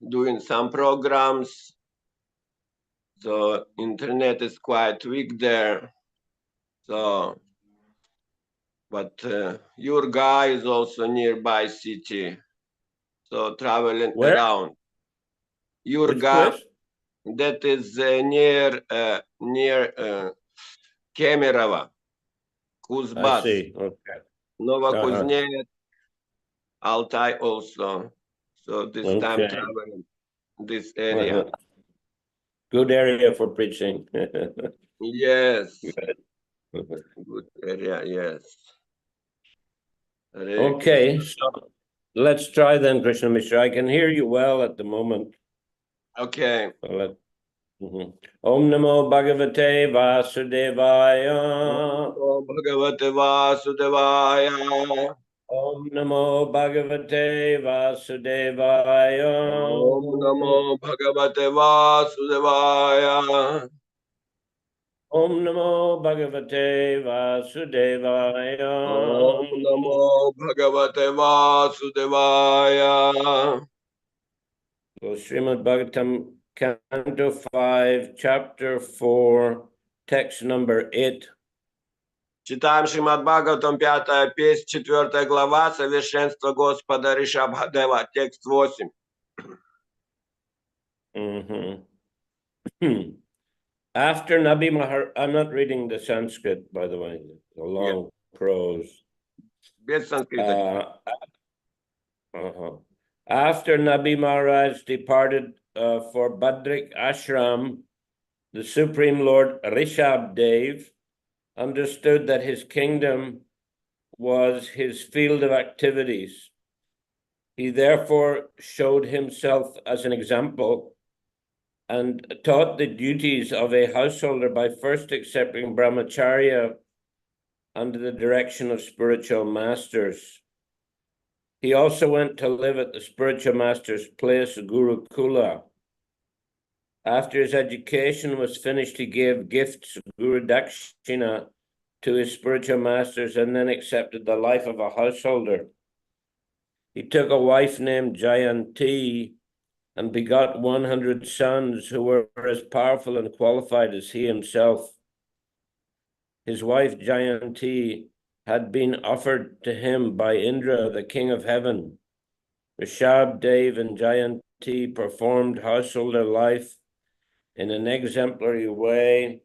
doing some programs. So internet is quite weak there. So, but your guy is also nearby city. So traveling around. Your guy that is near Kemerovo, Kuzbas. I see. Okay. Novokuznet, Altai also. So this time traveling this area. Good area for preaching. Yes. Good area, yes. Okay, so let's try then, Krishna Mishra. I can hear you well at the moment. Okay. So Om Namo Bhagavate Vasudevaya. Om Bhagavate Vasudevaya. Om Namo Bhagavate Vasudevaya. Om Namo Bhagavate Vasudevaya. Om Namo Bhagavate Vasudevaya. Om Namo Bhagavate Vasudevaya. So Shrimad Bhagavatam, Canto 5, Chapter 4, text number 8. Читаем Шримад Бхагаватам, 5-я песнь, 4 глава, Совершенство Господа Ришабхадева, текст 8. After Nabi Maharaj, I'm not reading the Sanskrit, by the way, the long prose. Без санскрита. After Nabi Maharaj departed for Badrik Ashram, the Supreme Lord Rishabdev understood that his kingdom was his field of activities. He therefore showed himself as an example and taught the duties of a householder by first accepting brahmacharya under the direction of spiritual masters. He also went to live at the spiritual master's place, Gurukula. After his education was finished, he gave gifts, Guru Dakshina, to his spiritual masters and then accepted the life of a householder. He took a wife named Jayanti and begot 100 sons who were as powerful and qualified as he himself. His wife Jayanti had been offered to him by Indra, the king of heaven. Rishabdev and Jayanti performed householder life in an exemplary way,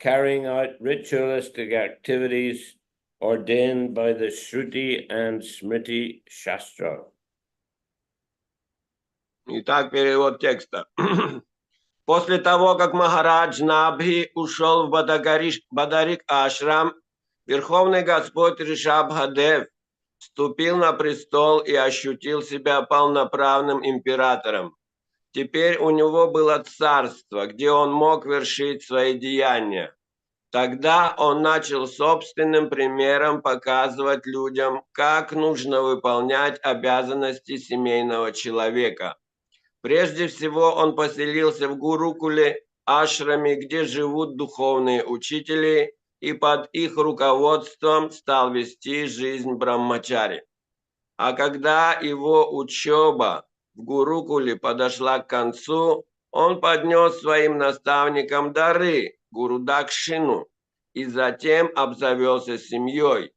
carrying out ritualistic activities ordained by the Shruti and Smriti Shastra. Итак, перевод текста. После того, как Махарадж Набхи ушел в Бадарик Ашрам, Верховный Господь Ришабхадев вступил на престол и ощутил себя полноправным императором. Теперь у него было царство, где он мог вершить свои деяния. Тогда он начал собственным примером показывать людям, как нужно выполнять обязанности семейного человека. Прежде всего он поселился в Гурукуле, ашраме, где живут духовные учители, и под их руководством стал вести жизнь браммачари. А когда его учеба в Гурукуле подошла к концу, он поднес своим наставникам дары, Гуру Дакшину, и затем обзавелся семьей.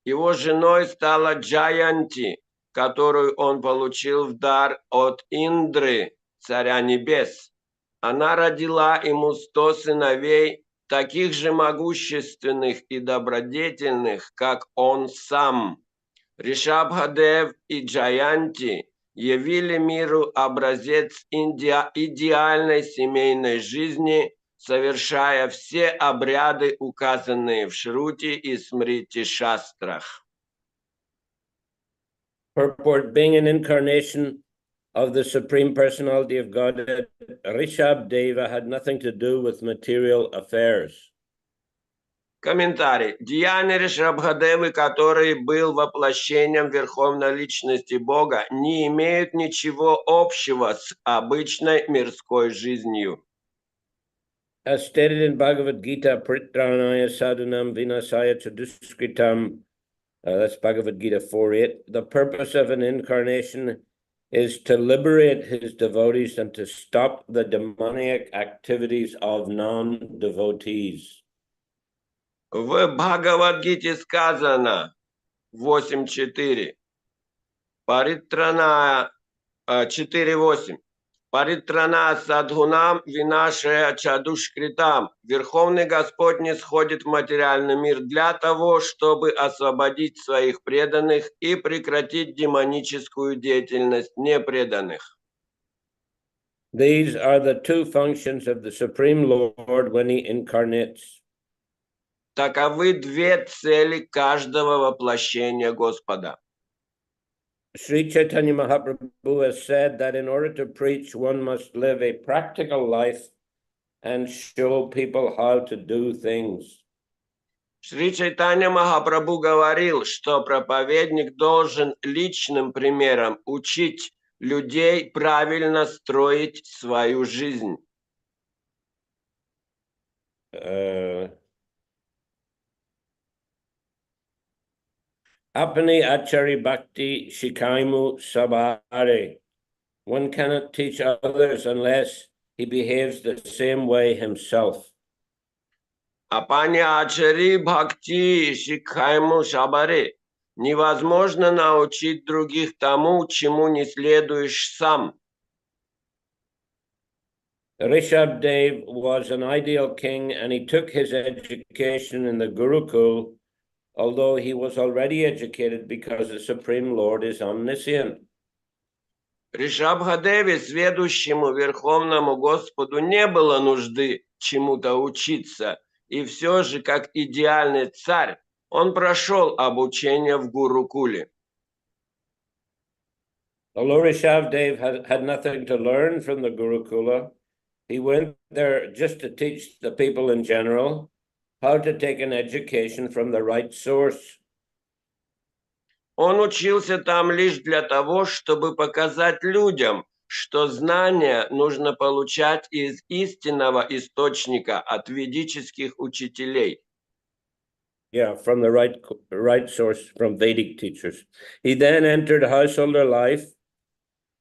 Его женой стала Джаянти, которую он получил в дар от Индры, царя небес. Она родила ему 100 сыновей, таких же могущественных и добродетельных, как он сам. Ришабхадев и Джаянти явили миру образец идеальной семейной жизни, совершая все обряды, указанные в Шрути и Смрити Шастрах. Purport: being an incarnation of the Supreme Personality of Godhead, Rishabdeva had nothing to do with material affairs. Комментарий. Деяния Ришабхадевы, который был воплощением Верховной Личности Бога, не имеют ничего общего с обычной мирской жизнью. As stated in Bhagavad Gita, Pritranaya Sadhanam Vinasaya Chaduskritam, that's Bhagavad Gita 4.8, the purpose of an incarnation is to liberate his devotees and to stop the demoniac activities of non-devotees. В Бхагавадгите сказано 8.4. Паритрана 4.8. Паритрана садхунам винашая чадушкритам. Верховный Господь не сходит в материальный мир для того, чтобы освободить своих преданных и прекратить демоническую деятельность непреданных. These are the two functions of the Supreme Lord when he incarnates. Таковы две цели каждого воплощения Господа. Sri Chaitanya Mahaprabhu has said that in order to preach, one must live a practical life and show people how to do things. Шри Чайтанья Махапрабху говорил, что проповедник должен личным примером учить людей правильно строить свою жизнь. Apani achari bhakti shikaimu sabare. One cannot teach others unless he behaves the same way himself. Апани ачари бхакти шикхайму шабаре. Невозможно научить других тому, чему не следуешь сам. Rishabh Dev was an ideal king and he took his education in the Gurukul, although he was already educated because the Supreme Lord is omniscient. Ришабхадеве, сведущему Верховному Господу, не было нужды чему-то учиться, и все же, как идеальный царь, он прошел обучение в Гурукуле. Although Rishabh Dev had nothing to learn from the Gurukula, he went there just to teach the people in general how to take an education from the right source. Он учился там лишь для того, чтобы показать людям, что знания нужно получать из истинного источника, от ведических учителей. Yeah, from the right source, from Vedic teachers. He then entered householder life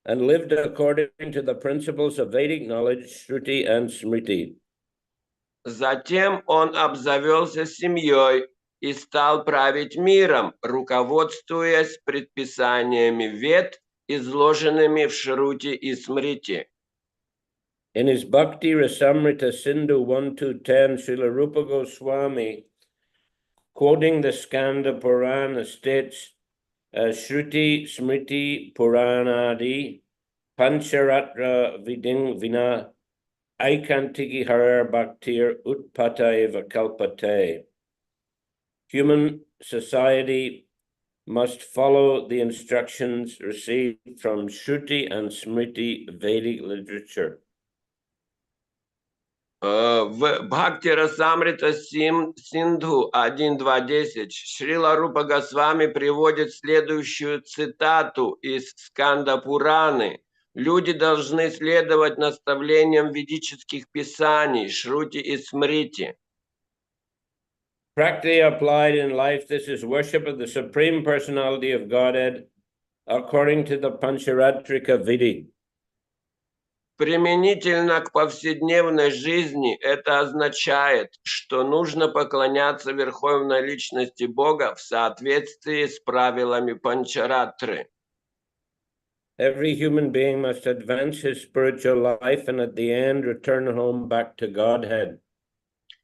and lived according to the principles of Vedic knowledge, Shruti and Smriti. Затем он обзавелся семьей и стал править миром, руководствуясь предписаниями Вед, изложенными в Шрути и Смрити. In his Bhakti Rasamrita Sindhu 1-10, Srila Rupa Goswami, quoting the Skanda Purana, states, Shruti Smriti Puranadi Pancharatra Viding Vina Aikantiki Harar Bhaktir Utpataiva Kalpate. Human society must follow the instructions received from Shruti and Smriti Vedic literature. В Бхакти Расамрита Синдху 1.2.10 Шрила Рупа Госвами приводит следующую цитату из Сканда Пураны. Люди должны следовать наставлениям ведических писаний, Шрути и Смрити. Practically applied in life, this is worship of the Supreme Personality of Godhead according to the Pancharatrika Vidi. Применительно к повседневной жизни это означает, что нужно поклоняться Верховной Личности Бога в соответствии с правилами Панчаратры. Every human being must advance his spiritual life and at the end return home back to Godhead.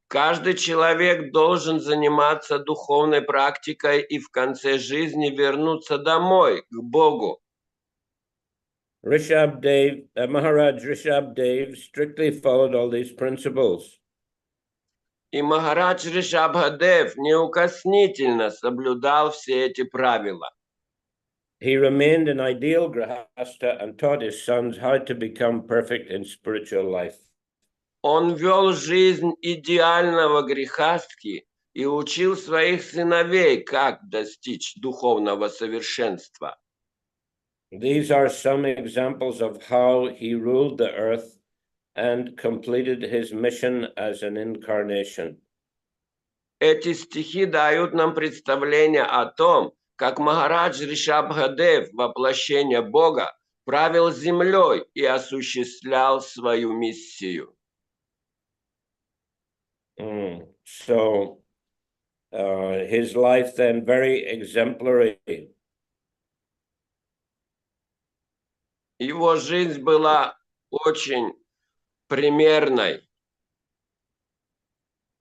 Каждый человек должен заниматься духовной практикой и в конце жизни вернуться домой, к Богу. Rishabh Dev, Maharaj Rishabh Dev strictly followed all these principles. И Махарадж Ришабхадев неукоснительно соблюдал все эти правила. He remained an ideal grahasta and taught his sons how to become perfect in spiritual life. Он вел жизнь идеального грехастки и учил своих сыновей, как достичь духовного совершенства. These are some examples of how he ruled the earth and completed his mission as an incarnation. Эти стихи дают нам представление о том, как Махарадж Ришабхадев, воплощение Бога, правил землей и осуществлял свою миссию. So his life then very exemplary. Его жизнь была очень примерной.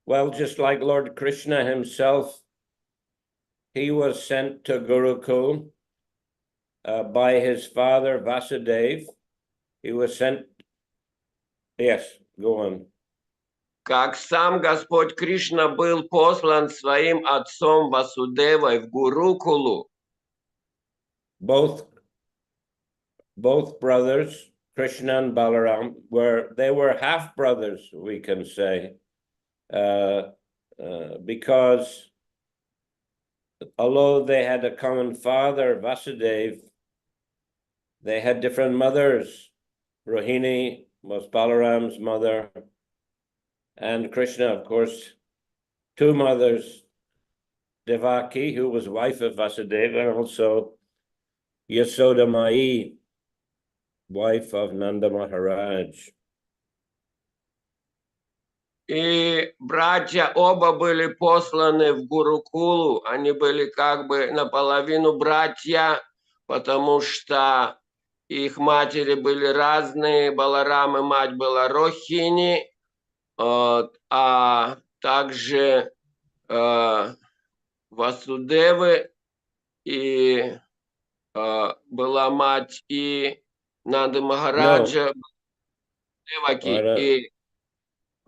Well, just like Lord Krishna himself, he was sent to Gurukul by his father Vasudev. He was sent. Yes, go on. Как сам Господь Кришна был послан своим отцом Васудевой в Гурукулу, Both brothers, Krishna and Balaram, were half brothers, we can say, because although they had a common father, Vasudev, they had different mothers. Rohini was Balaram's mother, and Krishna, of course, two mothers, Devaki, who was wife of Vasudeva, and also Yasoda Mai, wife of Nanda Maharaj. и братья оба были посланы в Гурукулу. Они были как бы наполовину братья, потому что их матери были разные. Баларам и мать была Рохини, а также Васудевы, и была мать и Нанды Махараджа, Деваки, и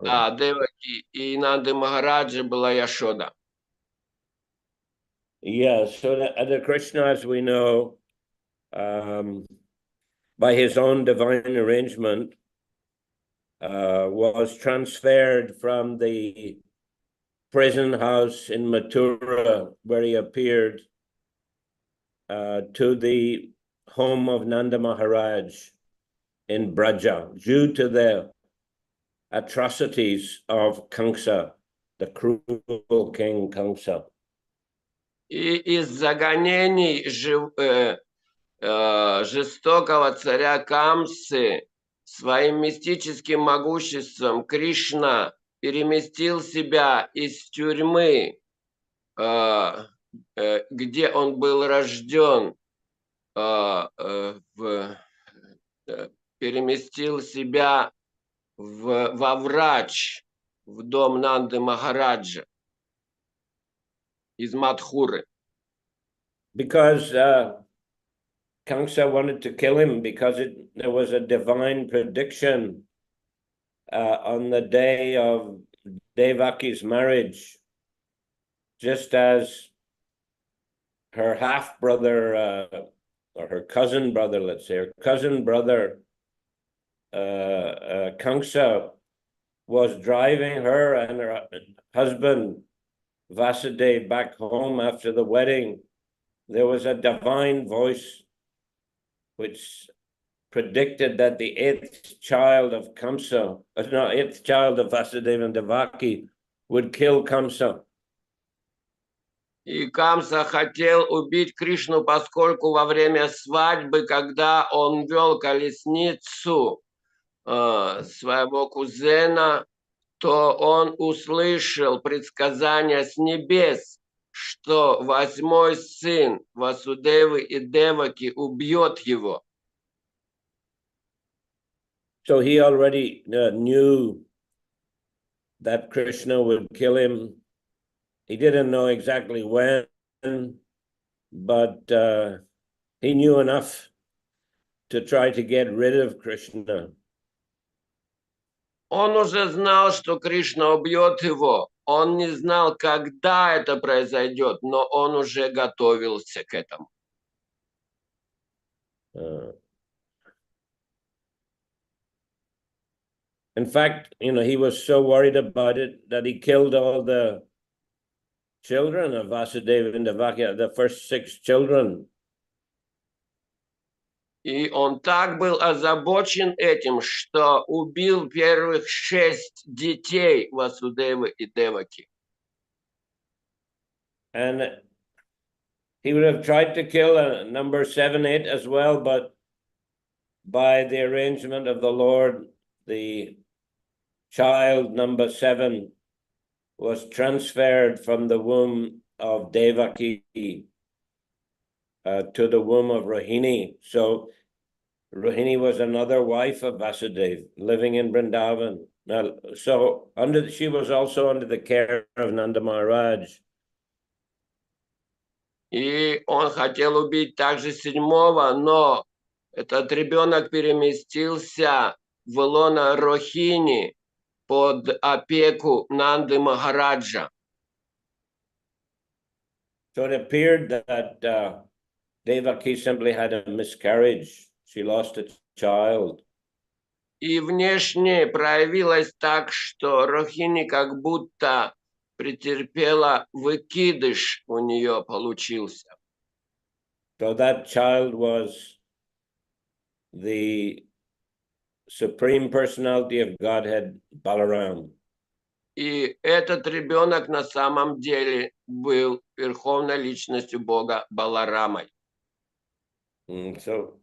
Деваки, и Нанды Махараджа была Яшода. Yeah, so the Krishna, as we know, by his own divine arrangement, was transferred from the prison house in Mathura, where he appeared, to the home of Nanda Maharaj in Braja, due to the atrocities of Kamsa, the cruel king Kamsa. И из-за гонений жестокого царя Камсы своим мистическим могуществом Кришна переместил себя из тюрьмы, где он был рожден, переместил себя во Врач, в дом Нанды Махараджа из Мадхуры. Because Kamsa wanted to kill him, because there was a divine prediction on the day of Devaki's marriage, just as her half-brother, or her cousin brother, let's say, her cousin brother, Kamsa, was driving her and her husband, Vasudeva, back home after the wedding. There was a divine voice which predicted that the eighth child of Kamsa, eighth child of Vasudeva and Devaki, would kill Kamsa. И Камса хотел убить Кришну, поскольку во время свадьбы, когда он вел колесницу своего кузена, то он услышал предсказание с небес, что восьмой сын Васудевы и Деваки убьет его. So he already knew that Krishna would kill him. He didn't know exactly when, but he knew enough to try to get rid of Krishna. Он уже знал, что Кришна убьет его. Он не знал, когда это произойдет, но он уже готовился к этому. In fact, he was so worried about it that he killed all the children of Vasudeva and Devaki, the first 6 children. И он так был озабочен этим, что убил первых 6 детей Васудевы и Деваки. And he would have tried to kill number 7, 8 as well, but by the arrangement of the Lord, the child number 7 was transferred from the womb of Devaki to the womb of Rohini. So Rohini was another wife of Vasudeva living in Vrindavan. So she was also under the care of Nanda Maharaj. И он хотел убить также 7-го, но этот ребенок переместился в лоно Рохини под опеку Нанды Махараджа. So it appeared that Devaki simply had a miscarriage. She lost a child. И внешне проявилось так, что Рохини как будто претерпела выкидыш, у нее получился. So that child was the Supreme Personality of Godhead, Balaram. И этот ребенок на самом деле был верховной личностью Бога Баларамой. So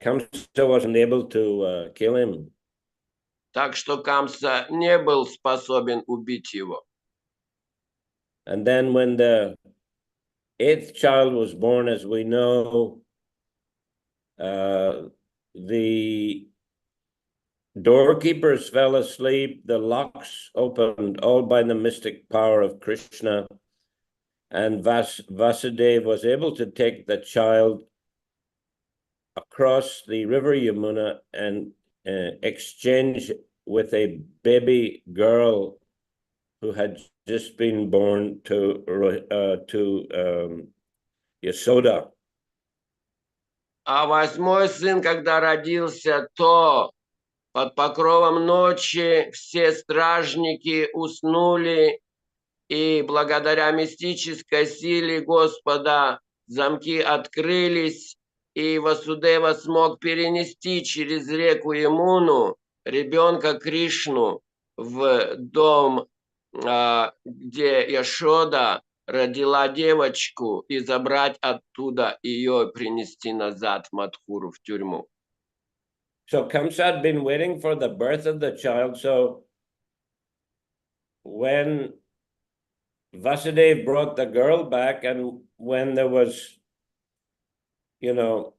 Kamsa wasn't able to kill him. Так что Камса не был способен убить его. And then when the 8th child was born, as we know, the doorkeepers fell asleep, the locks opened, all by the mystic power of Krishna. And Vasudeva was able to take the child across the river Yamuna and exchange with a baby girl who had just been born to Yasoda. А 8-й сын, когда родился, то под покровом ночи все стражники уснули, и благодаря мистической силе Господа замки открылись, и Васудева смог перенести через реку Ямуну ребенка Кришну в дом, где Яшода родила девочку, и забрать оттуда ее, принести назад в Мадхуру, в тюрьму. So Kamsa had been waiting for the birth of the child. So when Vasudeva brought the girl back, and when there was, when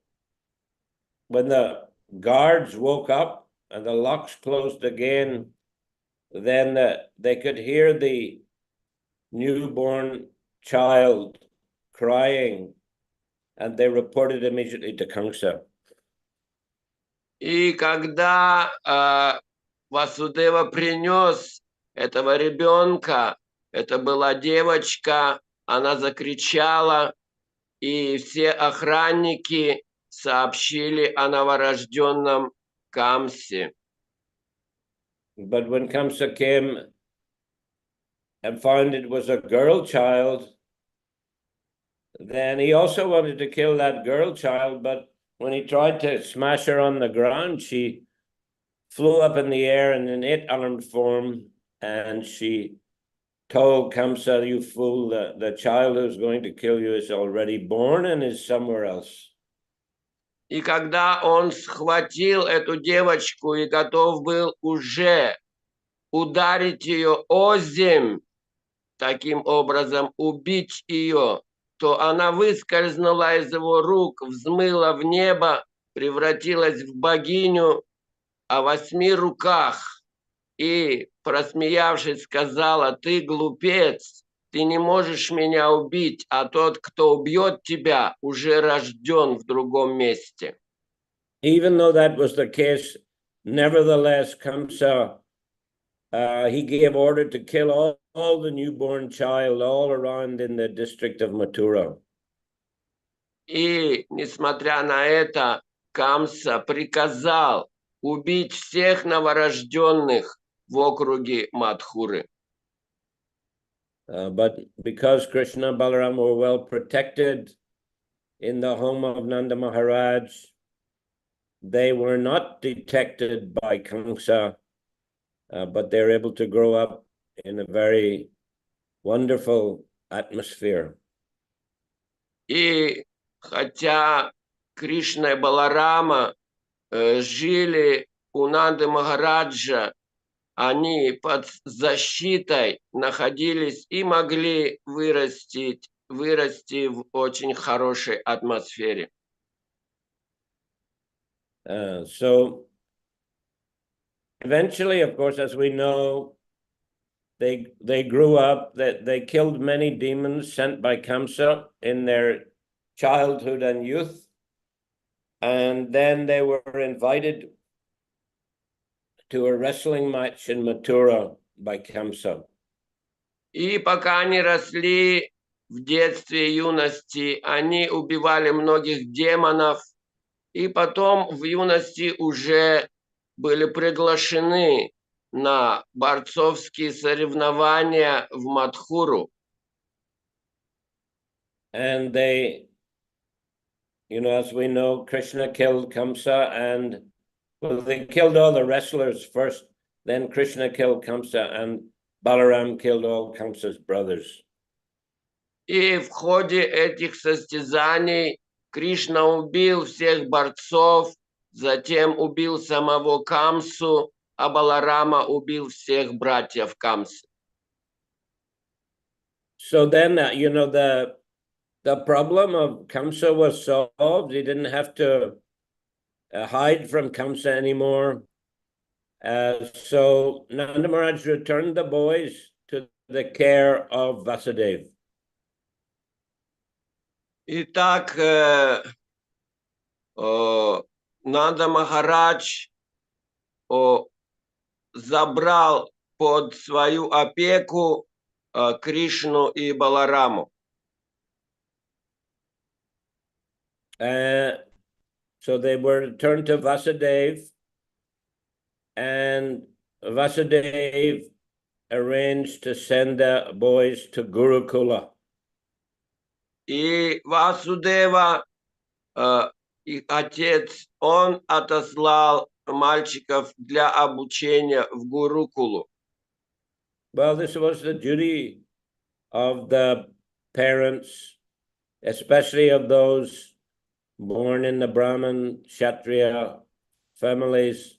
the guards woke up and the locks closed again, then they could hear the newborn child crying, and they reported immediately to Kamsa. И когда Васудева принес этого ребенка, это была девочка, она закричала, и все охранники сообщили о новорожденном Камсе. But when Kamsa came and found it was a girl child, then he also wanted to kill that girl child, but when he tried to smash her on the ground, she flew up in the air in an 8-armed form, and she told Kamsa, "You fool, the child who's going to kill you is already born and is somewhere else." И когда он схватил эту девочку и готов был уже ударить ее озимь, таким образом убить ее, то она выскользнула из его рук, взмыла в небо, превратилась в богиню о 8 руках и, просмеявшись, сказала: «Ты глупец, ты не можешь меня убить, а тот, кто убьет тебя, уже рожден в другом месте». Even though that was the case, nevertheless, Kamsa, he gave order to kill all the newborn child all around in the district of Mathura. И, несмотря на это, Камса приказал убить всех новорожденных в округе Мадхуры. But because Krishna and Balaram were well protected in the home of Nanda Maharaj, they were not detected by Kamsa, but they were able to grow up in a very wonderful atmosphere. И хотя Кришна и Баларама жили у Нанды Махараджа, они под защитой находились и могли вырасти в очень хорошей атмосфере. So eventually, of course, as we know, they grew up, that they killed many demons sent by Kamsa in their childhood and youth. And then they were invited to a wrestling match in Mathura by Kamsa. И пока они росли в детстве и юности, они убивали многих демонов, и потом в юности уже были приглашены на борцовские соревнования в Мадхуру. And they, as we know, Krishna killed Kamsa, and they killed all the wrestlers first, then Krishna killed Kamsa, and Balaram killed all Kamsa's brothers. И в ходе этих состязаний Кришна убил всех борцов, затем убил самого Камсу, а Баларама убил всех братьев Камсы. So then, the problem of Kamsa was solved. He didn't have to hide from Kamsa anymore. So Nanda Maharaj returned the boys to the care of Vasudeva. Итак, Нанда Махарадж забрал под свою опеку Кришну и Балараму. So they were returned to Vasudeva, and Vasudeva arranged to send the boys to Gurukula. И Васудева, их отец, он отослал мальчиков для обучения в Гурукулу. Well, this was the duty of the parents, especially of those born in the Brahmin, Kshatriya families.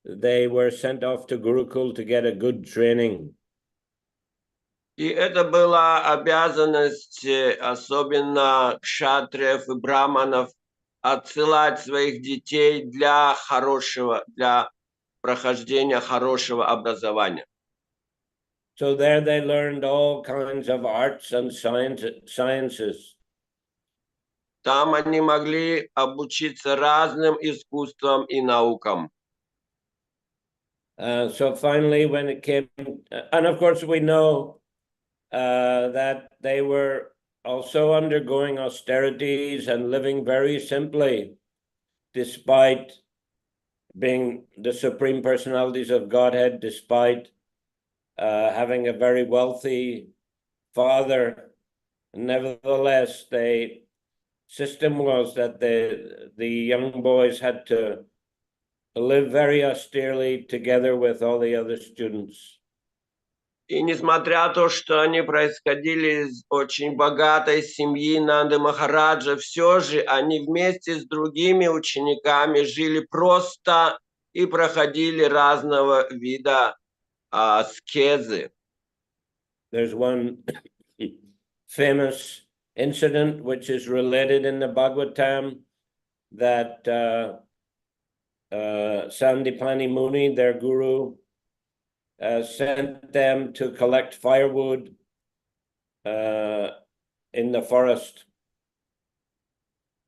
They were sent off to Gurukul to get a good training. И это была обязанность, особенно кшатриев и браманов, отсылать своих детей для прохождения хорошего образования. So there they learned all kinds of arts and sciences. Там они могли обучиться разным искусствам и наукам. So finally, when it came, and of course we know that they were also undergoing austerities and living very simply, despite being the supreme personalities of Godhead, despite having a very wealthy father. Nevertheless, the system was that the young boys had to live very austerely together with all the other students. И несмотря на то, что они происходили из очень богатой семьи Нанды Махараджа, все же они вместе с другими учениками жили просто и проходили разного вида аскезы. There's one famous incident which is related in the Bhagavatam, that Sandipani Muni, their guru, sent them to collect firewood in the forest.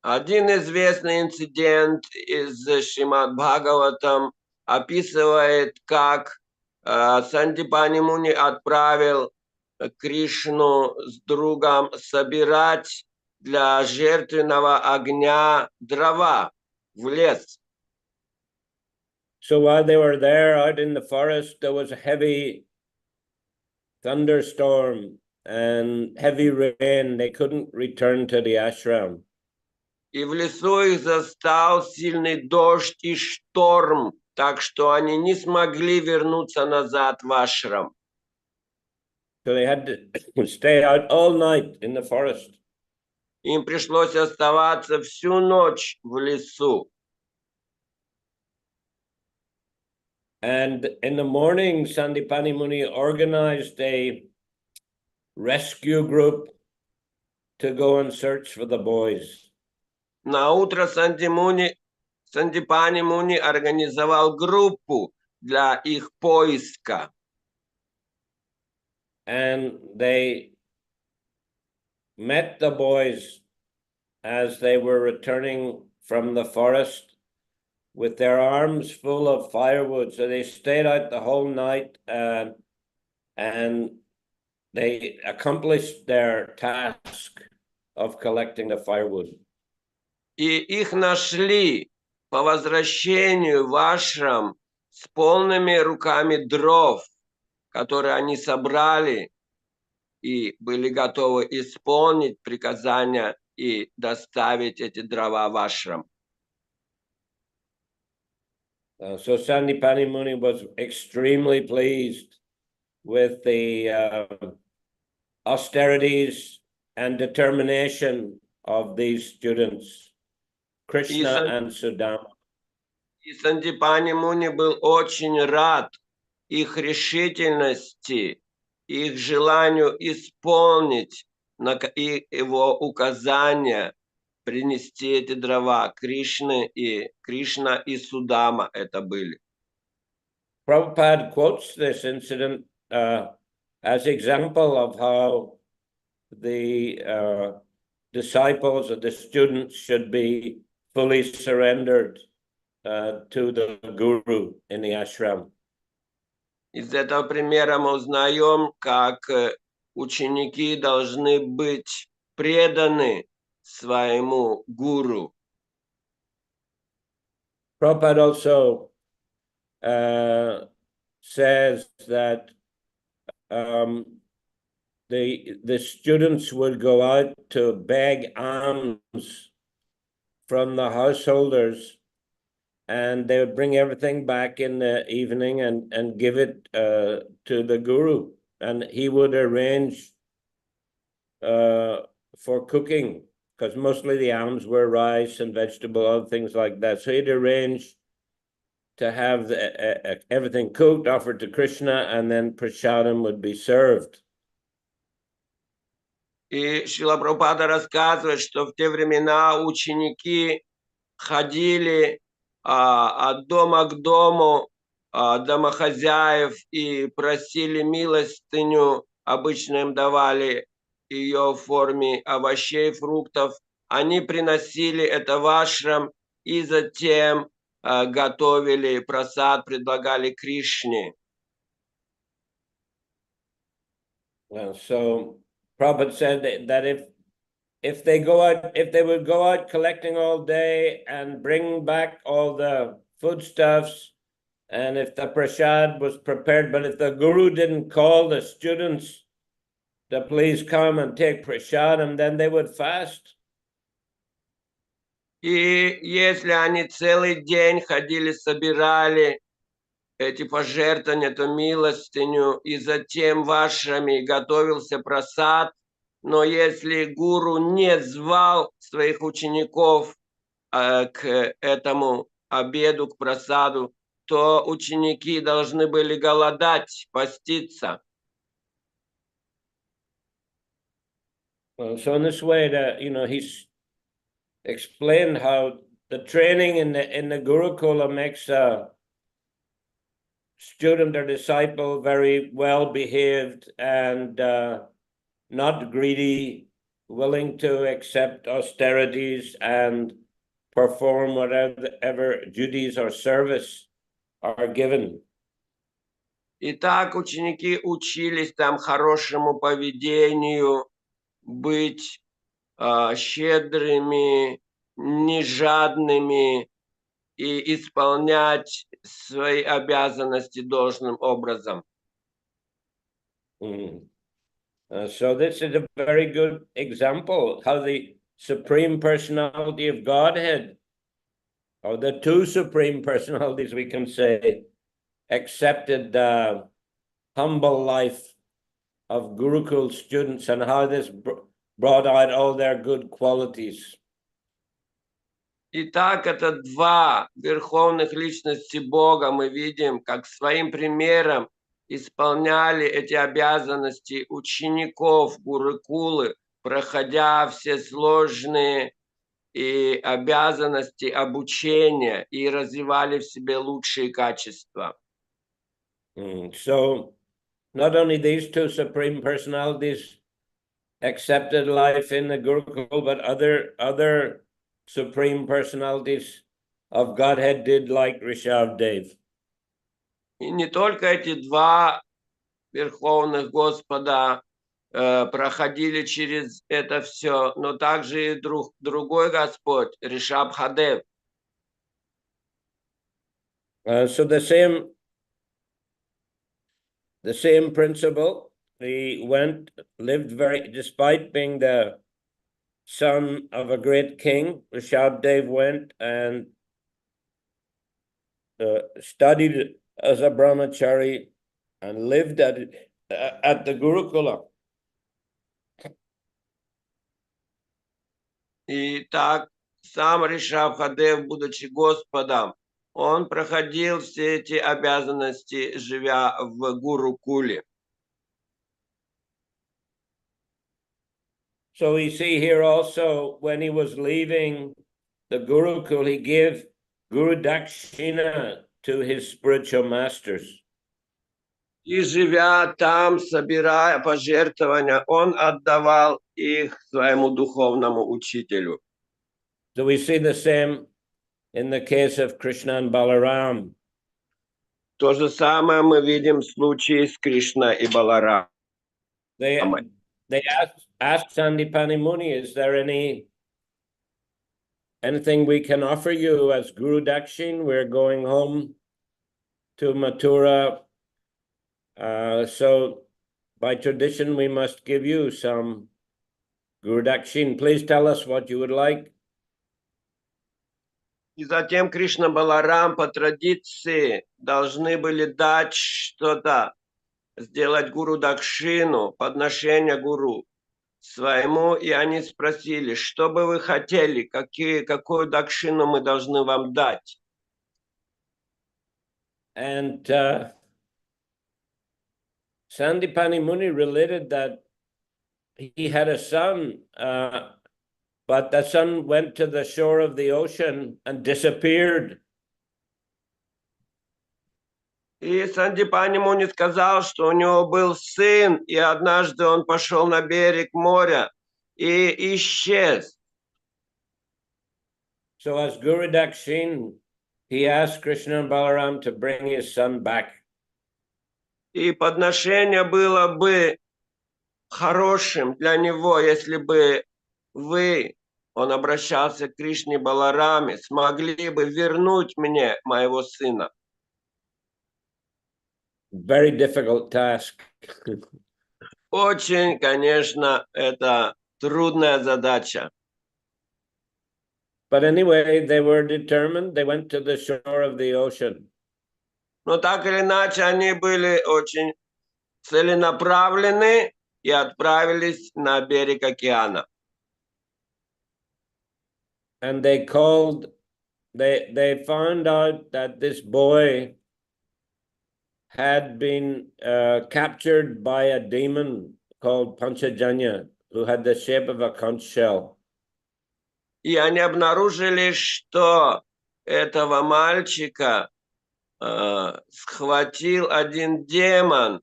Один известный инцидент из Шримад Бхагаватам описывает, как Сандипани Муни отправил Кришну с другом собирать для жертвенного огня дрова в лес. So while they were there out in the forest, there was a heavy thunderstorm and heavy rain. They couldn't return to the ashram. И в лесу их застал сильный дождь и шторм, так что они не смогли вернуться назад в ашрам. So they had to stay out all night in the forest. Им пришлось оставаться всю ночь в лесу. And in the morning, Sandipani Muni organized a rescue group to go and search for the boys. На утро Сандипани Муни организовал группу для их поиска. And they met the boys as they were returning from the forest with their arms full of firewood. So they stayed out the whole night and they accomplished their task of collecting the firewood. И их нашли по возвращению в ашрам с полными руками дров, которые они собрали и были готовы исполнить приказания и доставить эти дрова в ашрам. So Sandipani Muni was extremely pleased with the austerities and determination of these students, Krishna and Sudama. И Сандипани Муни был очень рад их решительности, их желанию исполнить его указания, принести эти дрова Кришна и Судама это были. Prabhupada quotes this incident as example of how the disciples or the students should be fully surrendered to the guru in the ashram. Из этого примера мы узнаем, как ученики должны быть преданы своему гуру. Prabhupada also says that the students would go out to beg alms from the householders, and they would bring everything back in the evening and give it to the guru, and he would arrange for cooking, because mostly the alms were rice and vegetable, other things like that. So he'd arrange to have everything cooked, offered to Krishna, and then prasadam would be served. И Шрила Прабхупада рассказывает, что в те времена ученики ходили от дома к дому домохозяев и просили милостыню. Обычно им давали ее в форме овощей, фруктов. Они приносили это в ашрам и затем готовили прасад, предлагали Кришне. So Prabhupada said that if they would go out collecting all day and bring back all the foodstuffs, and if the prasad was prepared, but if the guru didn't call the students to please come and take prasadam, then they would fast. И если они целый день ходили, собирали эти пожертвования, эту милостыню, и затем в ашраме готовился прасад, но если гуру не звал своих учеников к этому обеду, к прасаду, то ученики должны были голодать, поститься. So in this way, he's explained how the training in the Gurukula makes a student or disciple very well behaved and not greedy, willing to accept austerities and perform whatever duties or service are given. Итак, ученики учились там хорошему поведению, быть щедрыми, не жадными и исполнять свои обязанности должным образом. So this is a very good example how the Supreme Personality of Godhead, or the two Supreme Personalities, we can say, accepted the humble life of Gurukul students and how this brought out all their good qualities. Итак, это два верховных личности Бога. Мы видим, как своим примером исполняли эти обязанности учеников Гурукулы, проходя все сложные и обязанности обучения и развивали в себе лучшие качества. So not only these two supreme personalities accepted life in the Gurukul, but other supreme personalities of Godhead did like Rishabdev. И не только эти два верховных Господа проходили через это все, но также и другой Господь, Ришабхадев. So the same principle. He lived despite being the son of a great king, Rishabdev went and studied as a brahmachari and lived at the Gurukula. И так сам Ришабхадев, будучи Господом, он проходил все эти обязанности, живя в Гурукуле. So we see here also, when he was leaving the Gurukul, he gave Guru Dakshina to his spiritual masters. И живя там, собирая пожертвования, он отдавал их своему духовному учителю. So we see the same in the case of Krishna and Balaram. То же самое мы видим в случае с Кришной и Баларамой. They asked Sandipani Muni, is there anything we can offer you as Guru Dakshin? We're going home to Mathura. So by tradition, we must give you some Guru Dakshin. Please tell us what you would like. И затем Кришна Баларам по традиции должны были дать что-то, сделать гуру Дакшину, подношение гуру своему, и они спросили, что бы вы хотели, какую Дакшину мы должны вам дать. And Sandipani Muni related that he had a son, but the son went to the shore of the ocean and disappeared. И Сандипани Муни сказал, что у него был сын, и однажды он пошел на берег моря и исчез. So as Guru Dakshin, he asked Krishna and Balaram to bring his son back. И подношение было бы хорошим для него, если бы вы, он обращался к Кришне Балараме, смогли бы вернуть мне моего сына. Very difficult task. Очень, конечно, это трудная задача. But anyway, they were determined. They went to the shore of the ocean. Но так или иначе, они были очень целенаправлены и отправились на берег океана. And they found out that this boy had been captured by a demon called Panchajanya, who had the shape of a conch shell. И они обнаружили, что этого мальчика схватил один демон,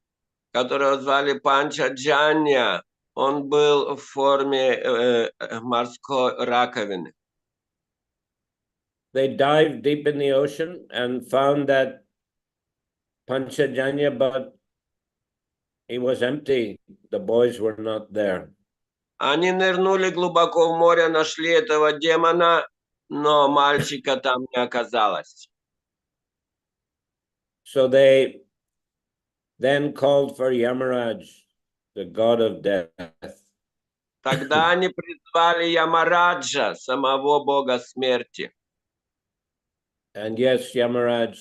которого звали Панчаджанья. Он был в форме морской раковины. They dived deep in the ocean and found that Panchajanya, but he was empty. The boys were not there. Они нырнули глубоко в море, нашли этого демона, но мальчика там не оказалось. So they then called for Yamaraj, the god of death. Тогда они призвали Ямараджа, самого бога смерти. And yes, Yamaraj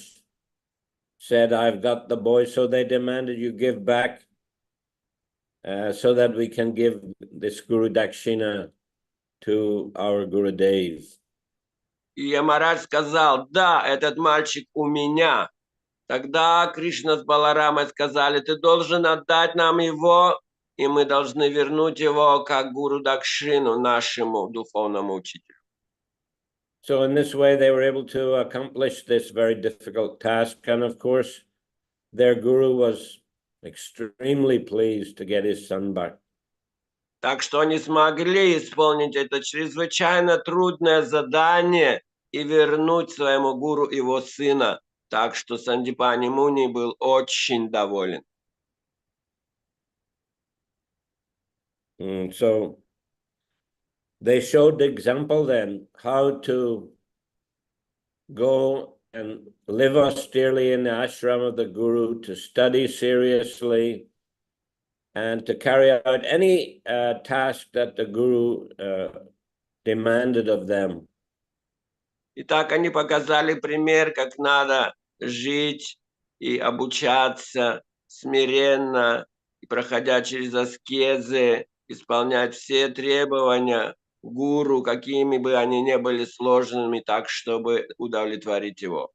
said, I've got the boy. So they demanded you give back so that we can give this Guru Dakshina to our Gurudev. И Ямарадж сказал: да, этот мальчик у меня. Тогда Кришна с Баларамой сказали: ты должен отдать нам его, и мы должны вернуть его как гуру Дакшину, нашему духовному учителю. So in this way, they were able to accomplish this very difficult task. And of course, their guru was extremely pleased to get his son back. Так что они смогли исполнить это чрезвычайно трудное задание и вернуть своему гуру его сына. Так что Сандипани Муни был очень доволен. So they showed the example then how to go and live austerely in the ashram of the guru, to study seriously, and to carry out any task that the guru demanded of them. И так они показали пример, как надо жить и обучаться смиренно, и проходя через аскезы, исполнять все требования гуру, какими бы они ни были сложными, так, чтобы удовлетворить его.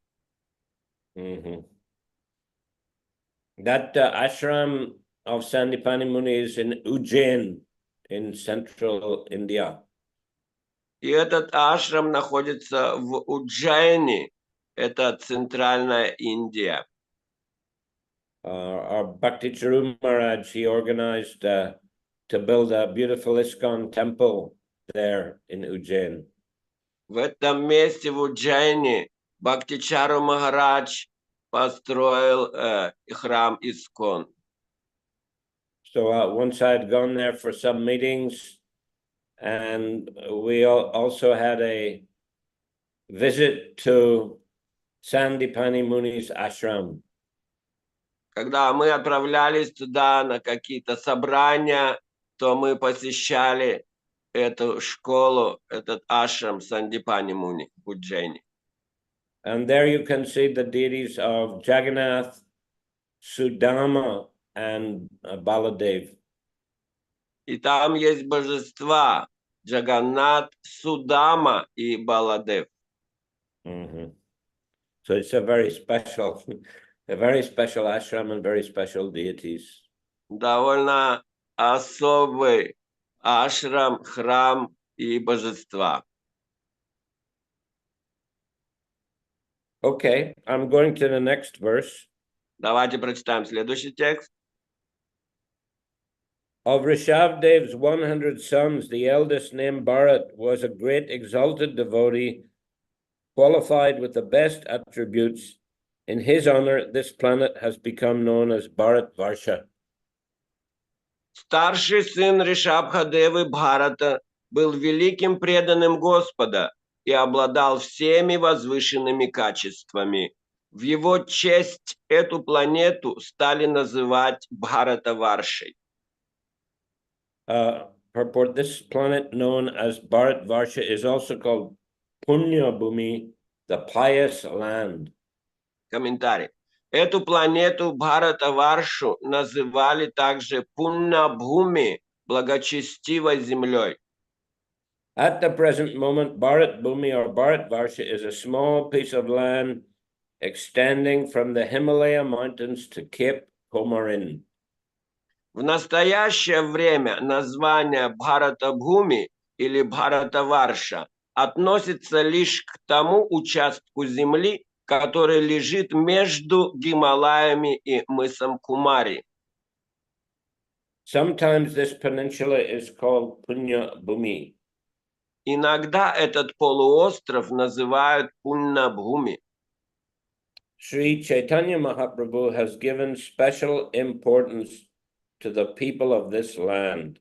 That ashram of Sandipani Muni is in Ujjain in central India. И этот ашрам находится в Уджайне, это центральная Индия. Our Bhakti Charu Maharaj, he organized to build a beautiful ISKCON temple there in Ujjain. В этом месте, в Уджайне, Бхактичару Махарадж построил храм ИСККОН. So once I had gone there for some meetings, and we also had a visit to Sandipani Muni's ashram. Когда мы отправлялись туда на какие-то собрания, то мы посещали эту школу, этот ашрам Сандипани Муни в Уджайне. And there you can see the deities of Jagannath, Sudama, and Baladev. И там есть божества Джаганнат, Судама и Баладев. So it's a very special ashram and very special deities. Довольно особый ашрам, храм и божества. Okay, I'm going to the next verse. Давайте прочитаем следующий текст. Of Rishabdev's 100 sons, the eldest, named Bharat, was a great exalted devotee, qualified with the best attributes. In his honor, this planet has become known as Bharatvarsha. Старший сын Ришабхадевы Бхарата был великим преданным Господа и обладал всеми возвышенными качествами. В его честь эту планету стали называть Бхаратаваршей. Purport: this planet known as Bharatvarsha is also called Punya Bhumi, the pious land. Комментарий. Эту планету Бхаратаваршу называли также Пунна-Бхуми, благочестивой землей. At the present moment, Bharat Bhumi or Bharatvarsha is a small piece of land extending from the Himalaya mountains to Cape Comorin. В настоящее время название Бхарата-Бхуми или Бхаратаварша относится лишь к тому участку земли, который лежит между Гималаями и мысом Кумари. Sometimes this peninsula is called Punya Bhumi. Иногда этот полуостров называют Пунна-Бхуми. Sri Chaitanya Mahaprabhu has given special importance to the people of this land.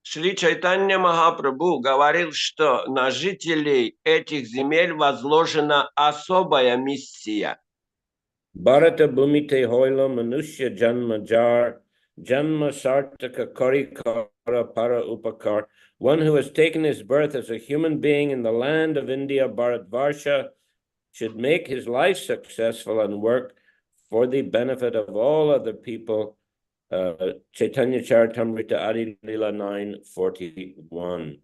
Шри Чайтанья Махапрабху говорил, что на жителей этих земель возложена особая миссия. Bharata Bhumite Hoilo Manusya Janma Jar Janma Sartaka Karikara Para Upakar. One who has taken his birth as a human being in the land of India, Bharatvarsha, should make his life successful and work for the benefit of all other people. Chaitanya Charitamrita Adi Lila 9:41.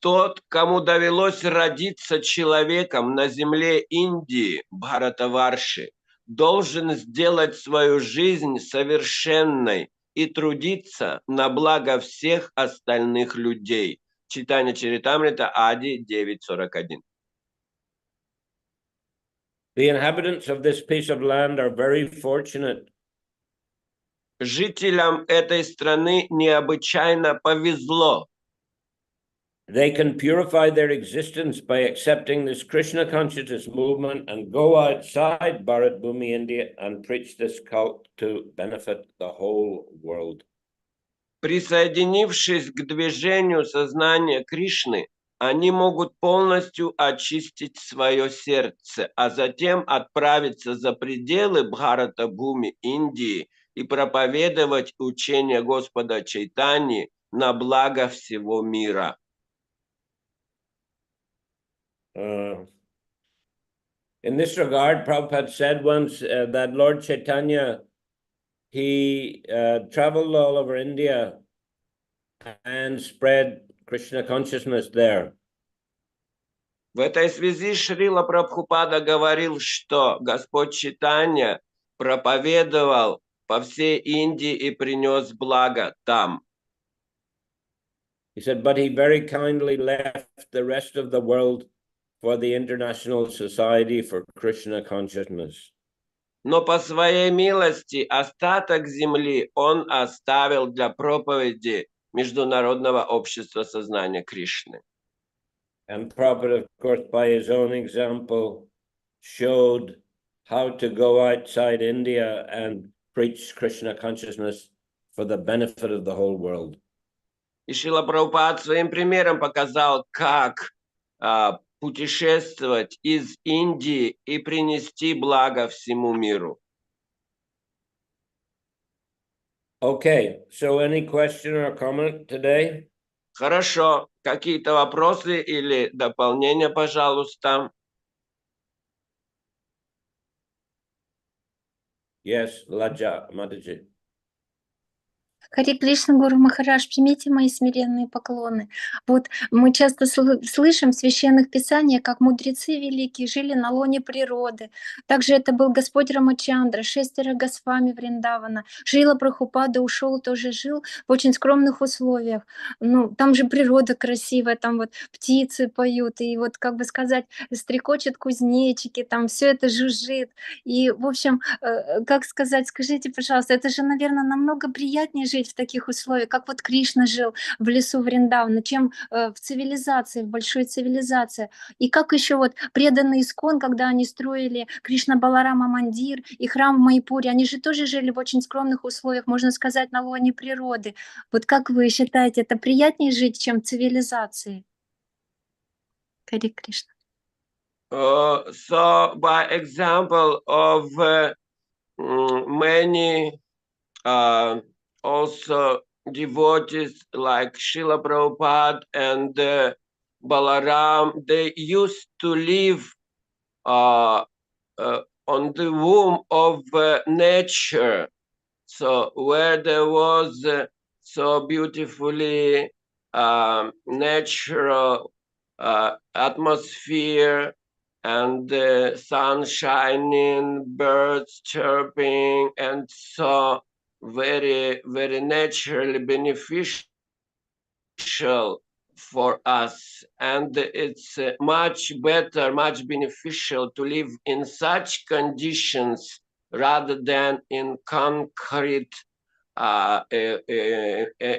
Тот, кому довелось родиться человеком на земле Индии, Бхаратаварши, должен сделать свою жизнь совершенной и трудиться на благо всех остальных людей. Читание Чаритамрита, Ади 9.41. The inhabitants of this piece of land are very fortunate. Жителям этой страны необычайно повезло. They can purify their existence by accepting this Krishna consciousness movement and go outside Bharat Bhumi, India, and preach this cult to benefit the whole world. Присоединившись к движению сознания Кришны, они могут полностью очистить свое сердце, а затем отправиться за пределы Бхарата-Бхуми, Индии, и проповедовать учение Господа Чайтаньи на благо всего мира. In this regard, Prabhupada said once that Lord Chaitanya, he traveled all over India and spread Krishna consciousness there. В этой связи Шрила Прабхупада говорил, что Господь Чайтанья проповедовал по всей Индии и принес благо там. He said, but he very kindly left the rest of the world for the International Society for Krishna Consciousness. Но по своей милости остаток земли он оставил для проповеди Международного общества сознания Кришны. And Prabhupada, of course, by his own example, showed how to go outside India and preach Krishna consciousness for the benefit of the whole world. И Шрила Прабхупад своим примером показал, как путешествовать из Индии и принести благо всему миру. Okay, so any question or comment today? Хорошо. Какие-то вопросы или дополнения, пожалуйста? Yes, Laja Mataji. Харе Кришна, Гуру Махарадж, примите мои смиренные поклоны. Вот мы часто слышим в священных писаниях, как мудрецы великие жили на лоне природы. Также это был Господь Рамачандра, 6 Госвами Вриндавана. Шрила Прабхупада ушел, тоже жил в очень скромных условиях. Ну, там же природа красивая, там вот птицы поют, и вот, как бы сказать, стрекочут кузнечики, там все это жужжит. И, в общем, как сказать, скажите, пожалуйста, это же, наверное, намного приятнее жить в таких условиях, как вот Кришна жил в лесу Вриндавана, чем в цивилизации, в большой цивилизации. И как еще вот преданные Искон, когда они строили Кришна Баларама Мандир и храм в Майпуре, они же тоже жили в очень скромных условиях, можно сказать, на лоне природы. Вот как вы считаете, это приятнее жить, чем в цивилизации? Харе Кришна. So, by example of many also devotees like Srila Prabhupada and Balaram, they used to live on the womb of nature. So where there was so beautifully natural atmosphere and the sun shining, birds chirping, and so very, very naturally beneficial for us. And it's much better, much beneficial to live in such conditions rather than in concrete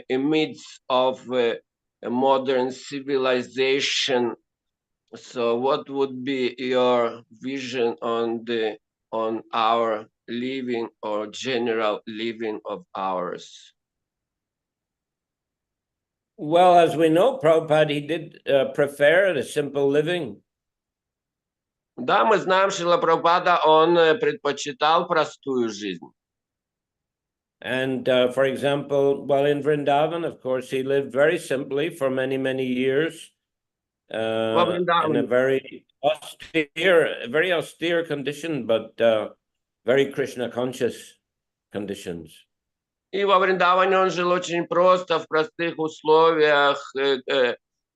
midst of a modern civilization. So what would be your vision on our living or general living of ours? Well, as we know, Prabhupada, he did prefer a simple living. Да, мы знаем, Шрила Прабхупада, он предпочитал простую жизнь. And for example, while in Vrindavan, of course, he lived very simply for many, many years. In a very austere condition, but very Krishna conscious conditions. И во Вриндаване он жил очень просто, в простых условиях,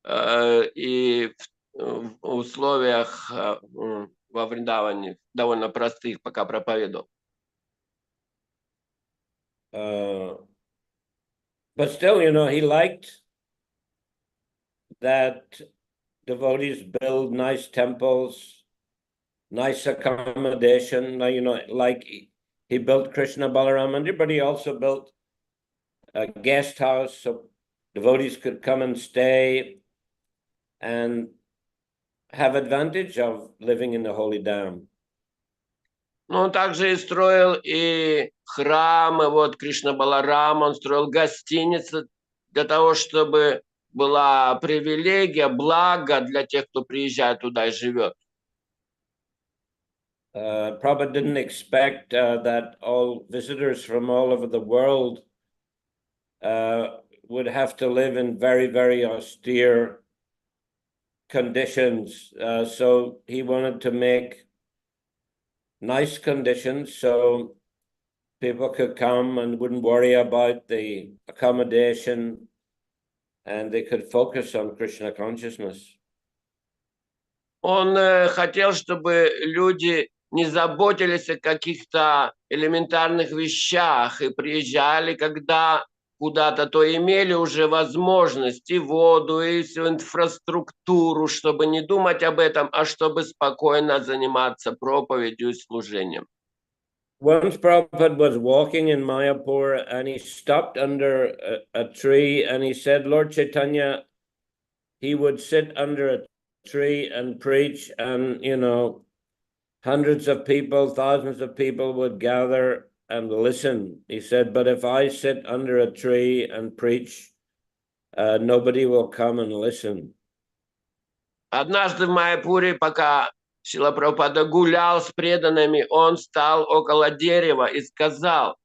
и в условиях во Вриндаване довольно простых, пока проповедовал. But still, he liked that devotees build nice temples, nice accommodation. Like he built Krishna Balaram Mandir, but he also built a guest house so devotees could come and stay and have advantage of living in the holy dham. Но он также и строил и храмы, вот Кришна Баларам, он строил гостиницы для того, чтобы была привилегия, благо для тех, кто приезжает туда и живет. Prabhupada didn't expect that all visitors from all over the world would have to live in very, very austere conditions. So he wanted to make nice conditions so people could come and wouldn't worry about the accommodation and they could focus on Krishna consciousness. Он хотел, чтобы люди не заботились о каких-то элементарных вещах и приезжали, когда куда-то, то имели уже возможность и воду, и всю инфраструктуру, чтобы не думать об этом, а чтобы спокойно заниматься проповедью и служением. Once Prabhupada was walking in Mayapur and he stopped under a tree and he said, Lord Chaitanya, he would sit under a tree and preach and, hundreds of people, thousands of people would gather and listen. He said, but if I sit under a tree and preach, nobody will come and listen. Однажды в Майяпуре, пока Шрила Прабхупада гулял с преданными, он стал около дерева и сказал: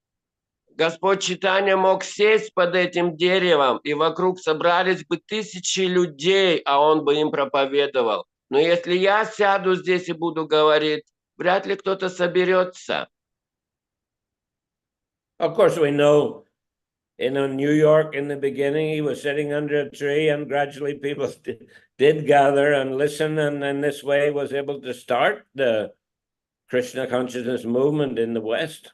Господь Чайтанья мог сесть под этим деревом, и вокруг собрались бы тысячи людей, а он бы им проповедовал. Но если я сяду здесь и буду говорить, вряд ли кто-то соберется. Of course, we know in New York in the beginning, he was sitting under a tree and gradually people did gather and listen, and in this way was able to start the Krishna consciousness movement in the West.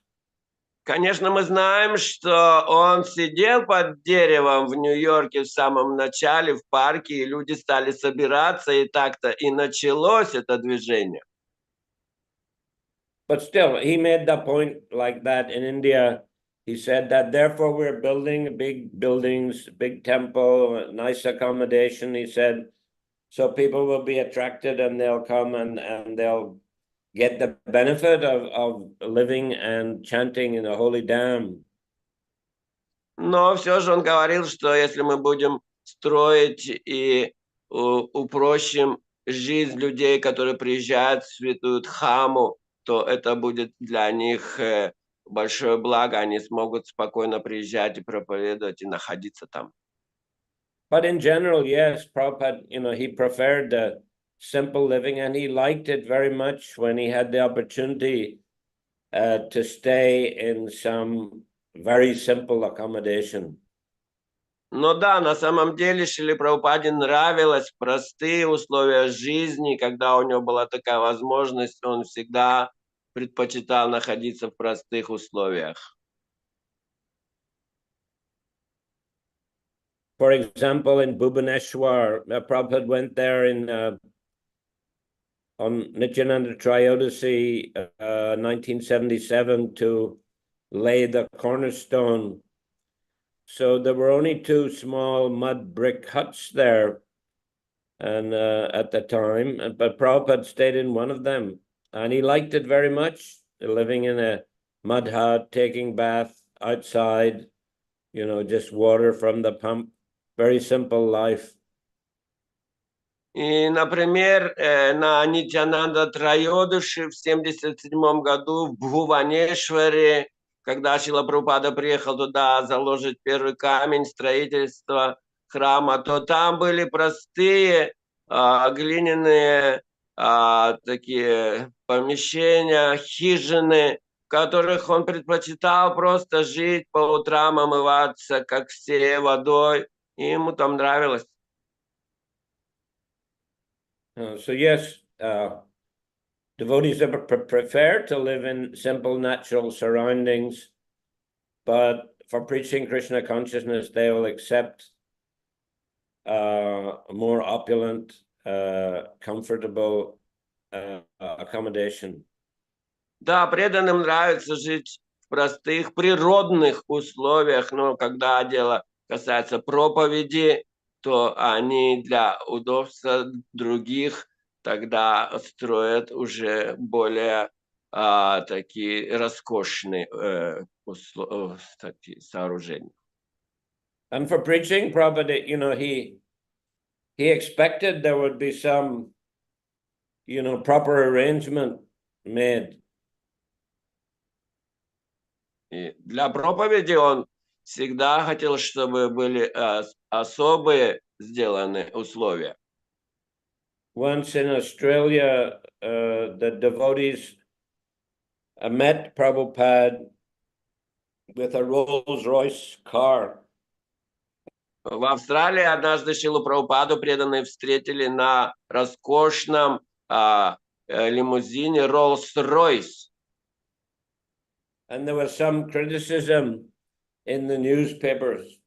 Конечно, мы знаем, что он сидел под деревом в Нью-Йорке в самом начале, в парке, и люди стали собираться, и так-то и началось это движение. But still, he made the point like that in India. He said that therefore we're building big buildings, big temple, nice accommodation. He said, so people will be attracted and they'll come and they'll get the benefit of living and chanting in a holy dham. Но все же он говорил, что если мы будем строить и упрощим жизнь людей, которые приезжают в святую Дхаму, то это будет для них большое благо, они смогут спокойно приезжать и проповедовать, и находиться там. But in general, yes, Prabhupada, he preferred the simple living and he liked it very much when he had the opportunity to stay in some very simple accommodation. Но да, на самом деле Шриле Прабхупаде нравились простые условия жизни, когда у него была такая возможность, он всегда предпочитал находиться в простых условиях. For example, in Bhubaneswar, Prabhupada went there on Nityananda Trayodasi, 1977, to lay the cornerstone. So there were only two small mud brick huts there, and at the time, but Prabhupada stayed in one of them, and he liked it very much, living in a mud hut, taking bath outside, just water from the pump. Very simple life. И, например, на Нитьянанда Трайодаши в 1977 году в Бхуванешваре, когда Шрила Прабхупада приехал туда заложить первый камень строительства храма, то там были простые глиняные такие помещения, хижины, в которых он предпочитал просто жить, по утрам омываться, как все, водой. И ему там нравилось. So yes, devotees prefer to live in simple, natural surroundings, but for preaching Krishna consciousness, they will accept more opulent, comfortable accommodation. Да, преданным нравится жить в простых, природных условиях, но когда дело касается проповеди, то они для удобства других тогда строят уже более такие роскошные такие сооружения. And for preaching, Prabhupada, he expected there would be some, proper arrangement made. И для проповеди он всегда хотел, чтобы были особые сделаны условия. Once in Australia, the devotees met Prabhupada with a Rolls-Royce car. В Австралии однажды Шрилу Прабхупаду преданные встретили на роскошном лимузине Rolls-Royce. And there was some criticism in the newspapers.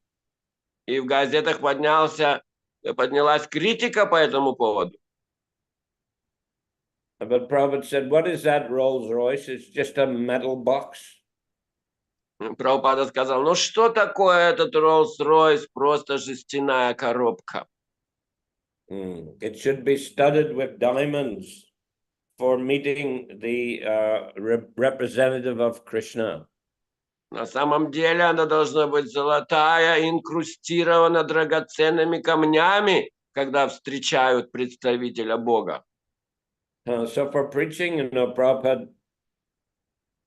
И в газетах поднялась критика по этому поводу. But Prabhupada said, what is that Rolls-Royce? It's just a metal box. Прабхупада сказал, ну что такое этот Rolls-Royce? Просто жестяная коробка. It should be studded with diamonds for meeting the representative of Krishna. На самом деле она должна быть золотая, инкрустирована драгоценными камнями, когда встречают представителя Бога. So for preaching, Prabhupada,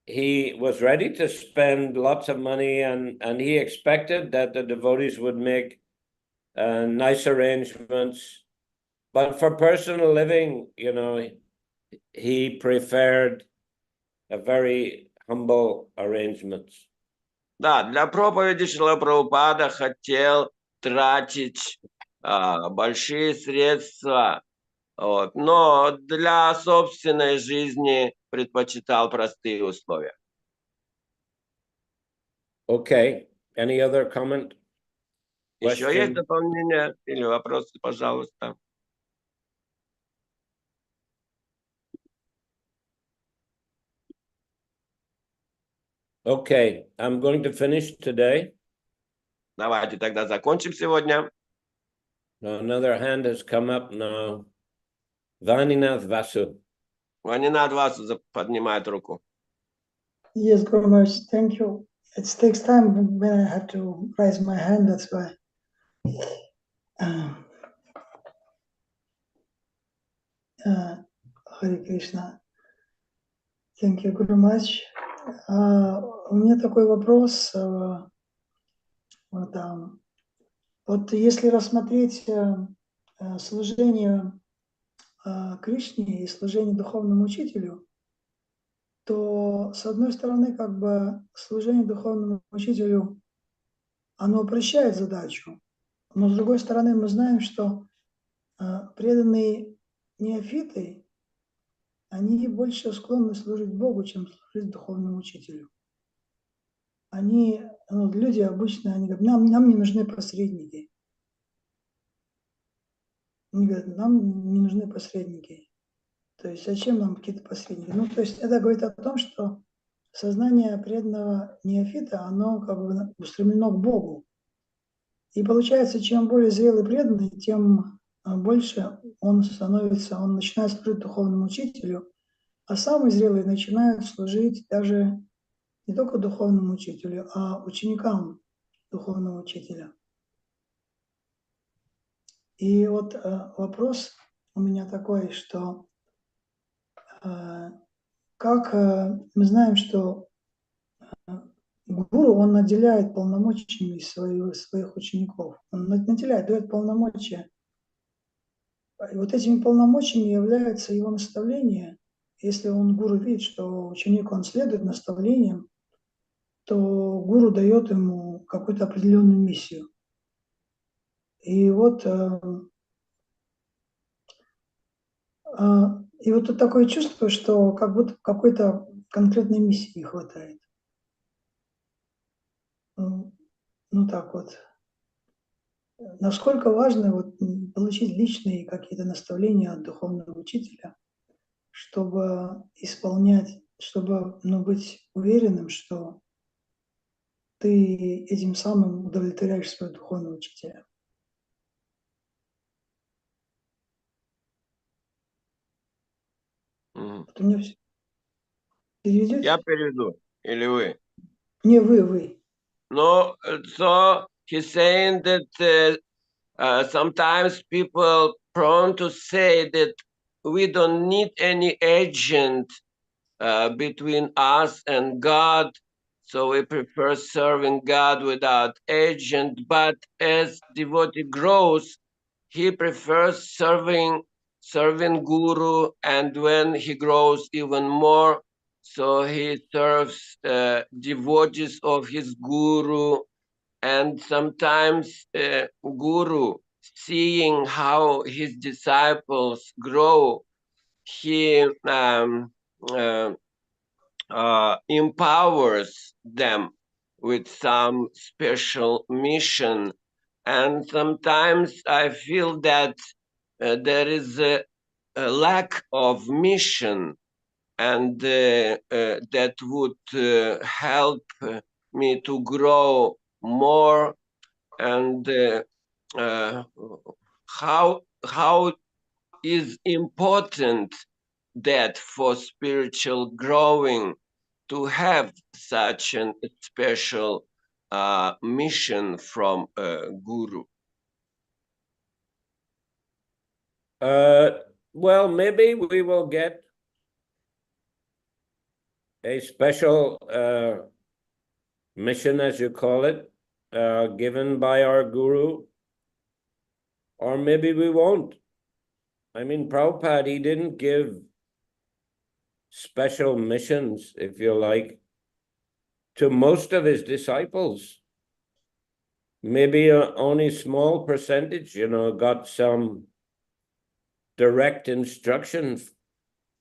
he was ready to spend lots of money, and he expected that the devotees would make nice arrangements. But for personal living, he preferred a very humble arrangements. Да, для проповеди Шрила Прабхупада хотел тратить большие средства, но для собственной жизни предпочитал простые условия. Okay. Any other comment? Еще есть Question? дополнения или вопросы, пожалуйста? Okay, I'm going to finish today. Давайте тогда закончим сегодня. Another hand has come up now. Vaninath Vasu. Ванинат вас поднимает руку. Yes, Guru Maharaj, thank you. It takes time when I have to raise my hand, that's why. Hare Krishna. Thank you, Guru Maharaj. У меня такой вопрос. Вот если рассмотреть служение Кришне и служение духовному учителю, то, с одной стороны, как бы служение духовному учителю, оно упрощает задачу, но, с другой стороны, мы знаем, что преданные неофиты, они больше склонны служить Богу, чем служить духовному учителю. Они, люди обычно, они говорят, нам не нужны посредники. Они говорят, нам не нужны посредники. То есть зачем нам какие-то посредники? То есть это говорит о том, что сознание преданного неофита, оно как бы устремлено к Богу. И получается, чем более зрелый преданный, тем больше он начинает служить духовному учителю, а самые зрелые начинают служить даже не только духовному учителю, а ученикам духовного учителя. И вот вопрос у меня такой, что как мы знаем, что гуру, он наделяет полномочиями своих учеников, он наделяет, дает полномочия. И вот этими полномочиями является его наставление. Если гуру видит, что ученик, он следует наставлениям, то гуру дает ему какую-то определенную миссию. И вот И вот тут такое чувство, что как будто какой-то конкретной миссии не хватает. Ну так вот. Насколько важно вот получить личные какие-то наставления от духовного учителя, чтобы исполнять, чтобы быть уверенным, что ты этим самым удовлетворяешь своего духовного учителя. Вот у меня все. Переведете? Я переведу. Или вы? Не, вы. No, so he's saying that sometimes people prone to say that we don't need any agent between us and God, so we prefer serving God without agent. But as devotee grows, he prefers serving Guru, and when he grows even more, so he serves devotees of his Guru, and sometimes Guru, seeing how his disciples grow, he empowers them with some special mission. And sometimes I feel that there is a lack of mission, and that would help me to grow more. And how is important that for spiritual growing to have such a special mission from a guru? Well, maybe we will get a special mission, as you call it, given by our guru, or maybe we won't. I mean, Prabhupada, he didn't give special missions, if you like, to most of his disciples. Maybe only small percentage, got some direct instruction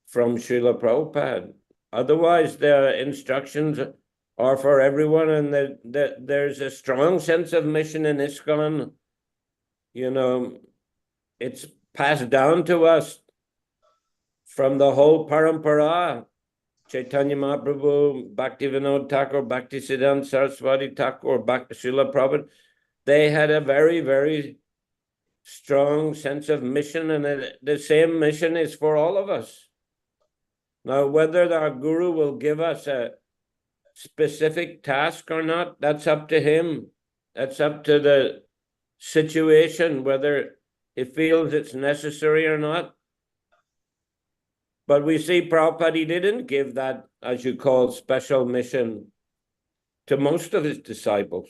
from Srila Prabhupada. Otherwise, the instructions are for everyone, and there's a strong sense of mission in ISKCON. It's passed down to us from the whole parampara. Chaitanya Mahaprabhu, Bhaktivinoda Thakur, Bhaktisiddhanta Saraswati Thakur, Srila Prabhupada, they had a very, very strong sense of mission, and the same mission is for all of us. Now, whether our guru will give us a specific task or not, that's up to him. That's up to the situation, whether he feels it's necessary or not. But we see Prabhupada, he didn't give that, as you call, special mission to most of his disciples.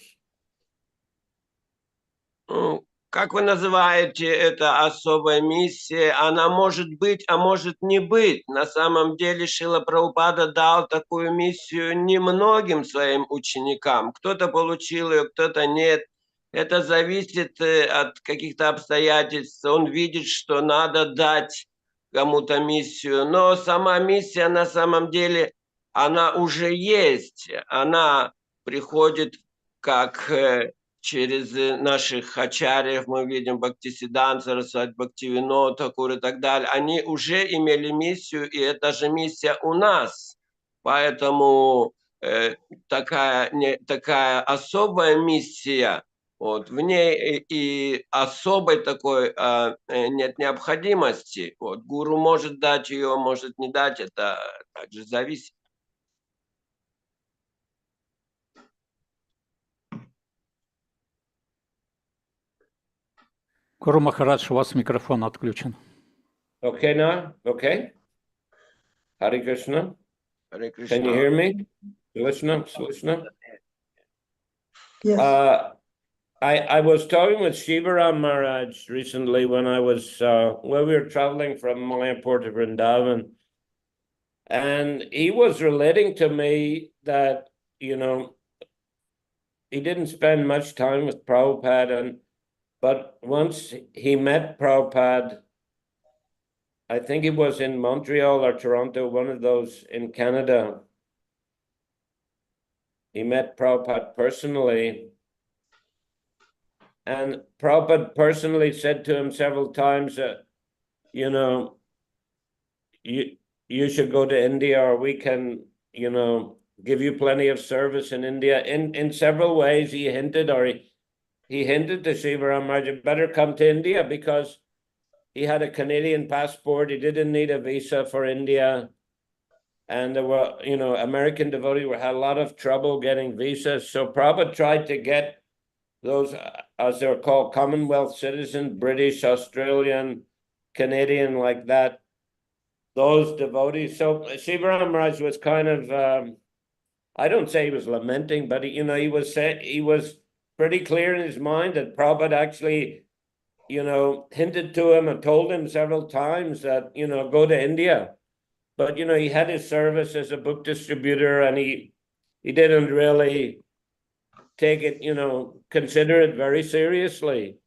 Как вы называете это особая миссия? Она может быть, а может не быть. На самом деле Шрила Прабхупада дал такую миссию немногим своим ученикам. Кто-то получил ее, кто-то нет. Это зависит от каких-то обстоятельств. Он видит, что надо дать кому-то миссию. Но сама миссия на самом деле, она уже есть. Она приходит как... Через наших ачарьев мы видим Бхактисиддханта Сарасвати, Бхактивинода Тхакур и так далее. Они уже имели миссию, и это же миссия у нас. Поэтому такая особая миссия, вот, в ней и особой такой нет необходимости. Вот, гуру может дать ее, может не дать, это также зависит. Гуру Махарадж, у вас микрофон отключен. Okay now? Okay? Hare Krishna? Hare Krishna. Can you hear me? Listen. Yes. I was talking with Shivaram Maharaj recently when I was, we were traveling from Mayapur to Vrindavan. And he was relating to me that, he didn't spend much time with Prabhupada, but once he met Prabhupada, I think it was in Montreal or Toronto, one of those in Canada. He met Prabhupada personally. And Prabhupada personally said to him several times that, you know, you should go to India, or we can, you know, give you plenty of service in India. In several ways, he hinted to Shivaram Maharaj, you better come to India, because he had a Canadian passport. He didn't need a visa for India. And there were, you know, American devotees had a lot of trouble getting visas. So Prabhupada tried to get those, as they're called, Commonwealth citizens, British, Australian, Canadian, like that, those devotees. So Shivaram Maharaj was kind of, I don't say he was lamenting, but he was pretty clear in his mind that Prabhupada actually, you know, hinted to him and told him several times that, you know, go to India. But, you know, he had his service as a book distributor, and he didn't really take it, you know, consider it very seriously.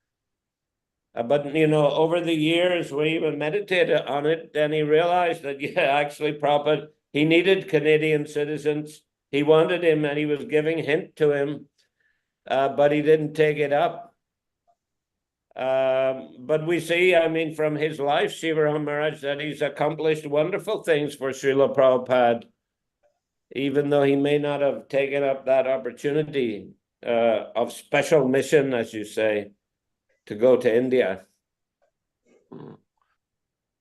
But, you know, over the years, when he even meditated on it, then he realized that, yeah, actually, Prabhupada, he needed Canadian citizens. He wanted him, and he was giving hint to him, but he didn't take it up. But we see, I mean, from his life, Shivaram Maharaj, that he's accomplished wonderful things for Srila Prabhupada, even though he may not have taken up that opportunity of special mission, as you say, to go to India.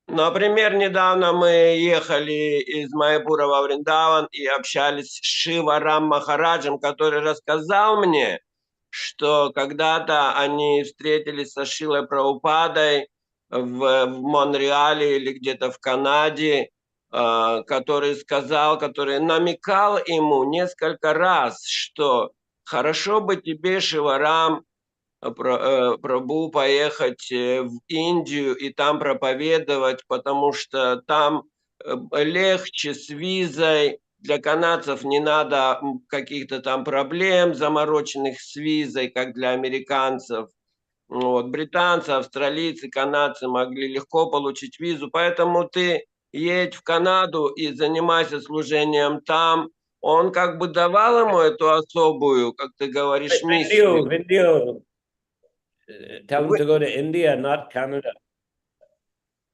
Например, недавно мы ехали из Майпура во Вриндаван и общались с Шиварам Махараджем, который рассказал мне, что когда-то они встретились со Шилой Прабхупадой в Монреале или где-то в Канаде, который намекал ему несколько раз, что хорошо бы тебе, Шиварам, Прабху, поехать в Индию и там проповедовать, потому что там легче с визой. Для канадцев не надо каких-то там проблем замороченных с визой, как для американцев. Вот. Британцы, австралийцы, канадцы могли легко получить визу, поэтому ты едь в Канаду и занимайся служением там. Он как бы давал ему эту особую, как ты говоришь, миссию. Tell him to go to India, not Canada.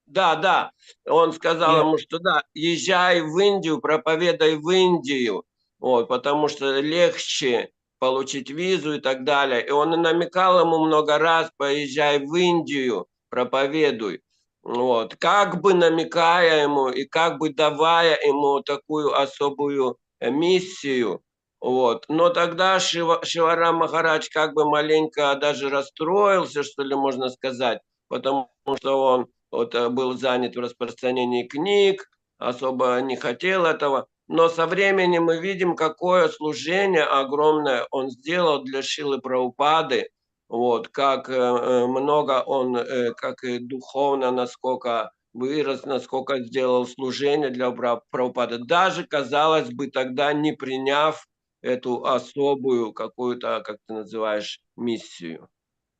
Да. Он сказал ему, что да, езжай в Индию, проповедай в Индию, вот, потому что легче получить визу и так далее. И он и намекал ему много раз: поезжай в Индию, проповедуй. Вот, как бы намекая ему и как бы давая ему такую особую миссию. Вот. Но тогда Шиварам Махарадж как бы маленько даже расстроился, что ли, можно сказать, потому что он был занят в распространении книг, особо не хотел этого. Но со временем мы видим, какое служение огромное он сделал для Шилы Прабхупады, вот, как много он, как и духовно, насколько вырос, насколько сделал служение для Прабхупады. Даже, казалось бы, тогда не приняв эту особую какую-то, как ты называешь, миссию.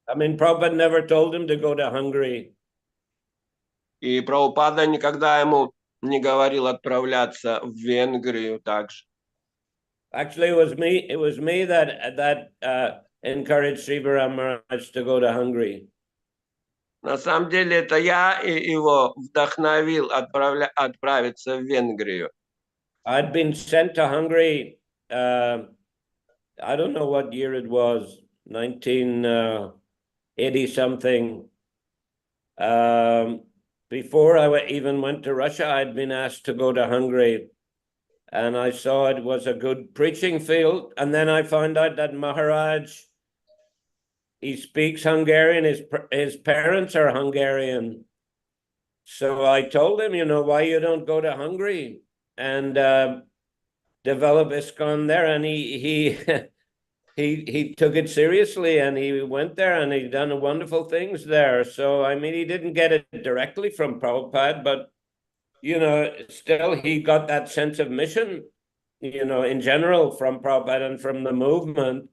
I mean, Prabhupada never told him to go to Hungary. И Прабхупада никогда ему не говорил отправляться в Венгрию также. Actually, it was me that encouraged Shivaram Maharaj to go to Hungary. На самом деле это я его вдохновил отправиться в Венгрию. I'd been sent to Hungary. I don't know what year it was, 1980 something. Before I even went to Russia, I'd been asked to go to Hungary, and I saw it was a good preaching field. And then I found out that Maharaj, he speaks Hungarian, his parents are Hungarian. So I told him, you know, why you don't go to Hungary and develop ISKCON there? And he took it seriously, and he went there, and he done wonderful things there. So, I mean, he didn't get it directly from Prabhupada, but, you know, still he got that sense of mission, you know, in general from Prabhupada and from the movement.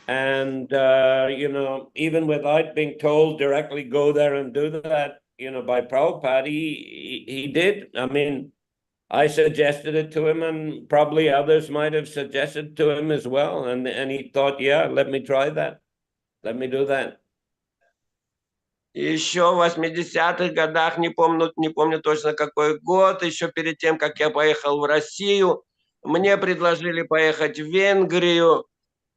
And, you know, even without being told directly, go there and do that, by Prabhupada, he did. I mean, I suggested it to him, and probably others might have suggested to him as well. And he thought, yeah, let me try that. Let me do that. Еще в 80-х годах, не помню точно какой год, еще перед тем, как я поехал в Россию, мне предложили поехать в Венгрию.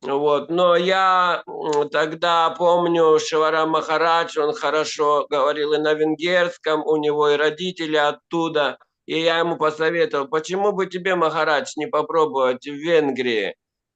Вот. Но я тогда помню, Шиварам Махарадж, он хорошо говорил и на венгерском, у него и родители оттуда. И я ему посоветовал, почему бы тебе, Махарадж, не попробовать в Венгрии?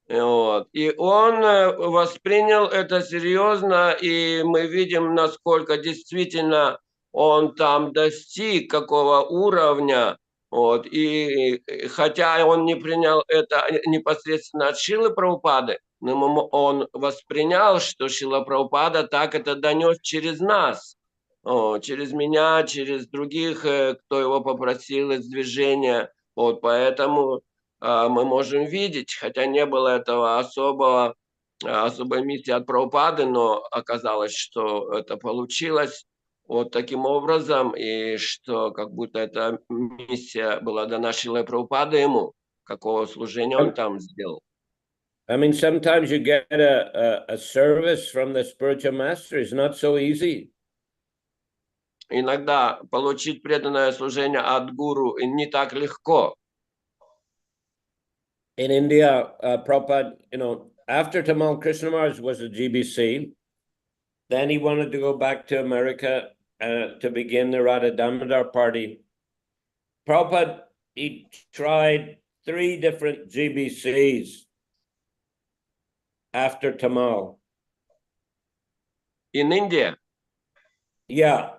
Вот. И он воспринял это серьезно, и мы видим, насколько действительно он там достиг какого уровня. Вот. И хотя он не принял это непосредственно от Шрилы Прабхупады, но он воспринял, что Шрила Прабхупада так это донес через нас, через меня, через других, кто его попросил из движения. Вот. Поэтому мы можем видеть, хотя не было этого особой миссии от Прабхупады, но оказалось, что это получилось вот таким образом, и что как будто эта миссия была дана Шрилой Прабхупадой ему, какого служения он там сделал. I mean, sometimes you get a service from the spiritual master is not so easy. Иногда получить преданное служение от гуру не так легко. In India, Prabhupada, after Tamal Krishna Maharaj was a GBC, then he wanted to go back to America to begin the Radha Damodar party. Prabhupada, he tried 3 different GBCs after Tamal. In India? Yeah.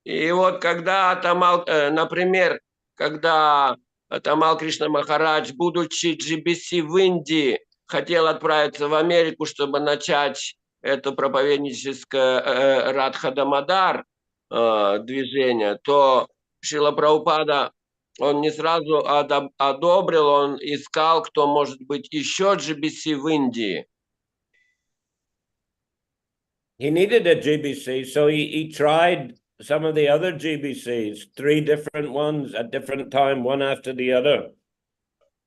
И вот когда Тамал, например, когда Тамал Кришна Махарадж, будучи GBC в Индии, хотел отправиться в Америку, чтобы начать это проповедническое Радха Дамодар движение, то Шрила Прабхупада, он не сразу одобрил, он искал, кто может быть еще GBC в Индии. He needed a GBC, so he tried some of the other GBCs, 3 different ones at different time, one after the other.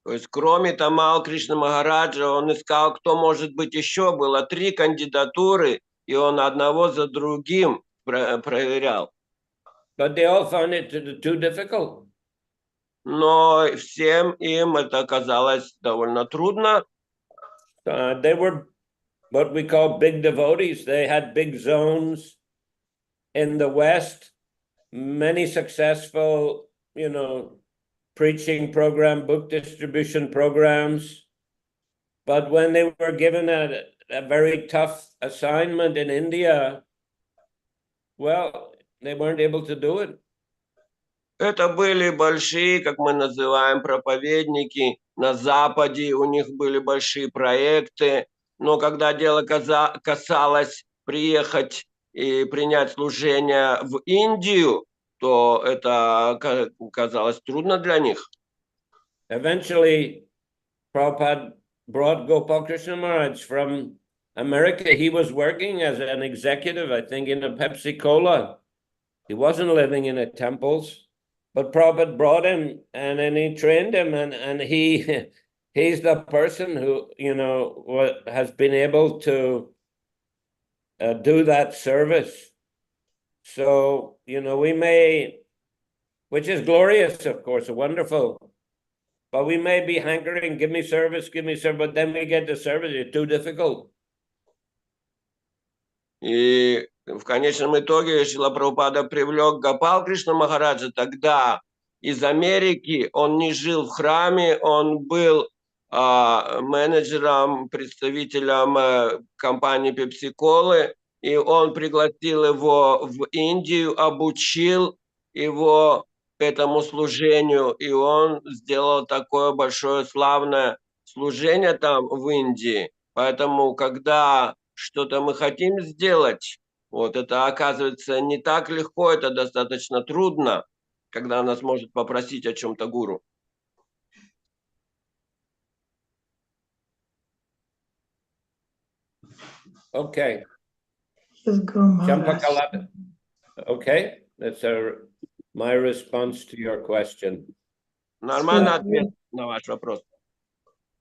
То есть, кроме Тамал Кришна Махараджа, он искал, кто может быть еще. Было 3 кандидатуры, и он одного за другим проверял. But they all found it too difficult. Но всем им это оказалось довольно трудно. They were what we call big devotees. They had big zones in the West, many successful, preaching program, book distribution programs. But when they were given a very tough assignment in India, well, they weren't able to do it. Это были большие, как мы называем, проповедники. На Западе у них были большие проекты. Но когда дело касалось приехать и принять служение в Индию, то это казалось трудно для них. Eventually, Prabhupada brought Gopal Krishna Maharaj from America. He was working as an executive, I think, in a Pepsi Cola. He wasn't living in the temples, but Prabhupada brought him, and then he trained him, and he's the person who, has been able to do that service. So, we may, which is glorious, of course, wonderful, but we may be hankering, give me service, but then we get the service, it's too difficult. И в конечном итоге Шрила Прабхупада привлек Гопал Кришна Махараджа тогда из Америки. Он не жил в храме, он был менеджером, представителем компании Пепси-Колы, и он пригласил его в Индию, обучил его этому служению, и он сделал такое большое славное служение там в Индии. Поэтому, когда что-то мы хотим сделать, вот это оказывается не так легко, это достаточно трудно, когда нас может попросить о чем-то гуру. Okay. Yes, Guru Maharaj. Okay, that's my response to your question. Нормально ответ на ваш вопрос.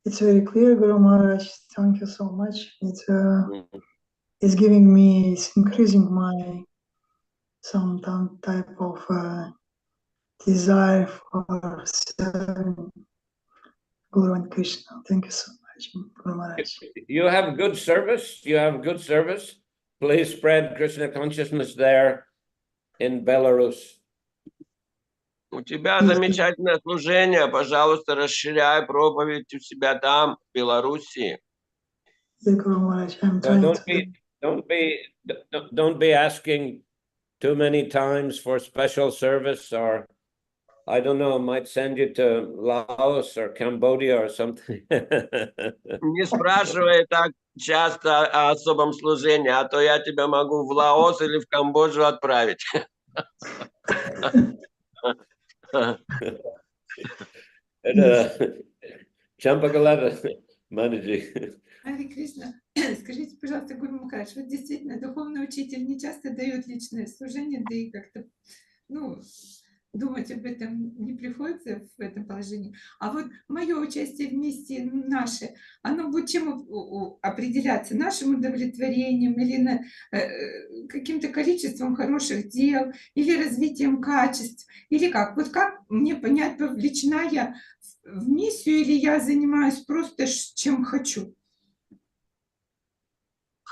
It's very clear, Guru Maharaj. Thank you so much. It's giving me, it's increasing my some type of desire for serving Guru and Krishna. Thank you so much, Guru Maharaj. You have good service. You have good service. Please spread Krishna consciousness there in Belarus. У тебя замечательное служение. Пожалуйста, расширяй проповедь у себя там, в Белоруссии. Yeah, Guru Maharaj, I'm So trying don't be asking too many times for special service, or I don't know, might send you to Laos or Cambodia or something. Не спрашивай так часто о особом служении, а то я тебя могу в Лаос или в Камбоджу отправить. Champakalata Manaji. Харе Кришна, скажите, пожалуйста, Гуру Махарадж, вот действительно духовный учитель не часто дает личное служение, да и как-то, думать об этом не приходится в этом положении. А вот мое участие в миссии наше, оно будет чем определяться? Нашим удовлетворением или каким-то количеством хороших дел, или развитием качеств, или как? Вот как мне понять, вовлечена я в миссию или я занимаюсь просто чем хочу?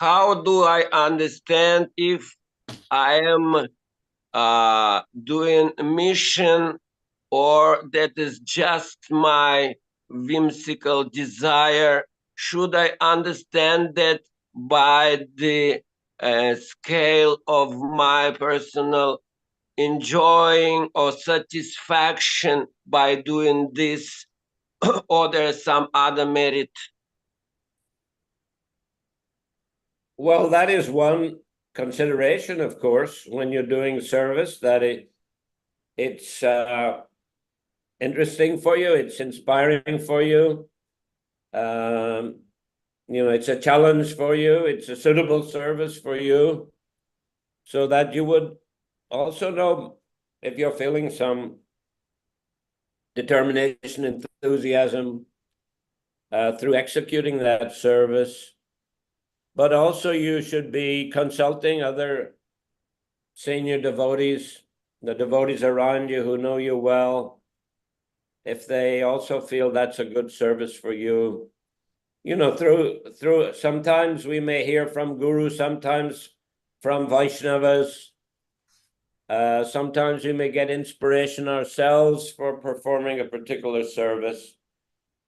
How do I understand if I am doing a mission or that is just my whimsical desire? Should I understand that by the scale of my personal enjoying or satisfaction by doing this, or there's some other merit? Well, that is one consideration, of course, when you're doing service, that it's interesting for you, it's inspiring for you, it's a challenge for you, it's a suitable service for you, so that you would also know if you're feeling some determination, enthusiasm through executing that service. But also you should be consulting other senior devotees, the devotees around you who know you well, if they also feel that's a good service for you. Through sometimes we may hear from Guru, sometimes from Vaishnavas, sometimes we may get inspiration ourselves for performing a particular service.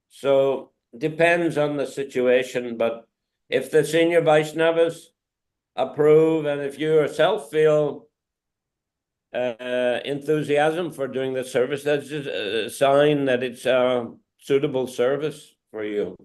So depends on the situation, but if the senior Vaishnavas approve, and if you yourself feel enthusiasm for doing the service, that's just a sign that it's a suitable service for you.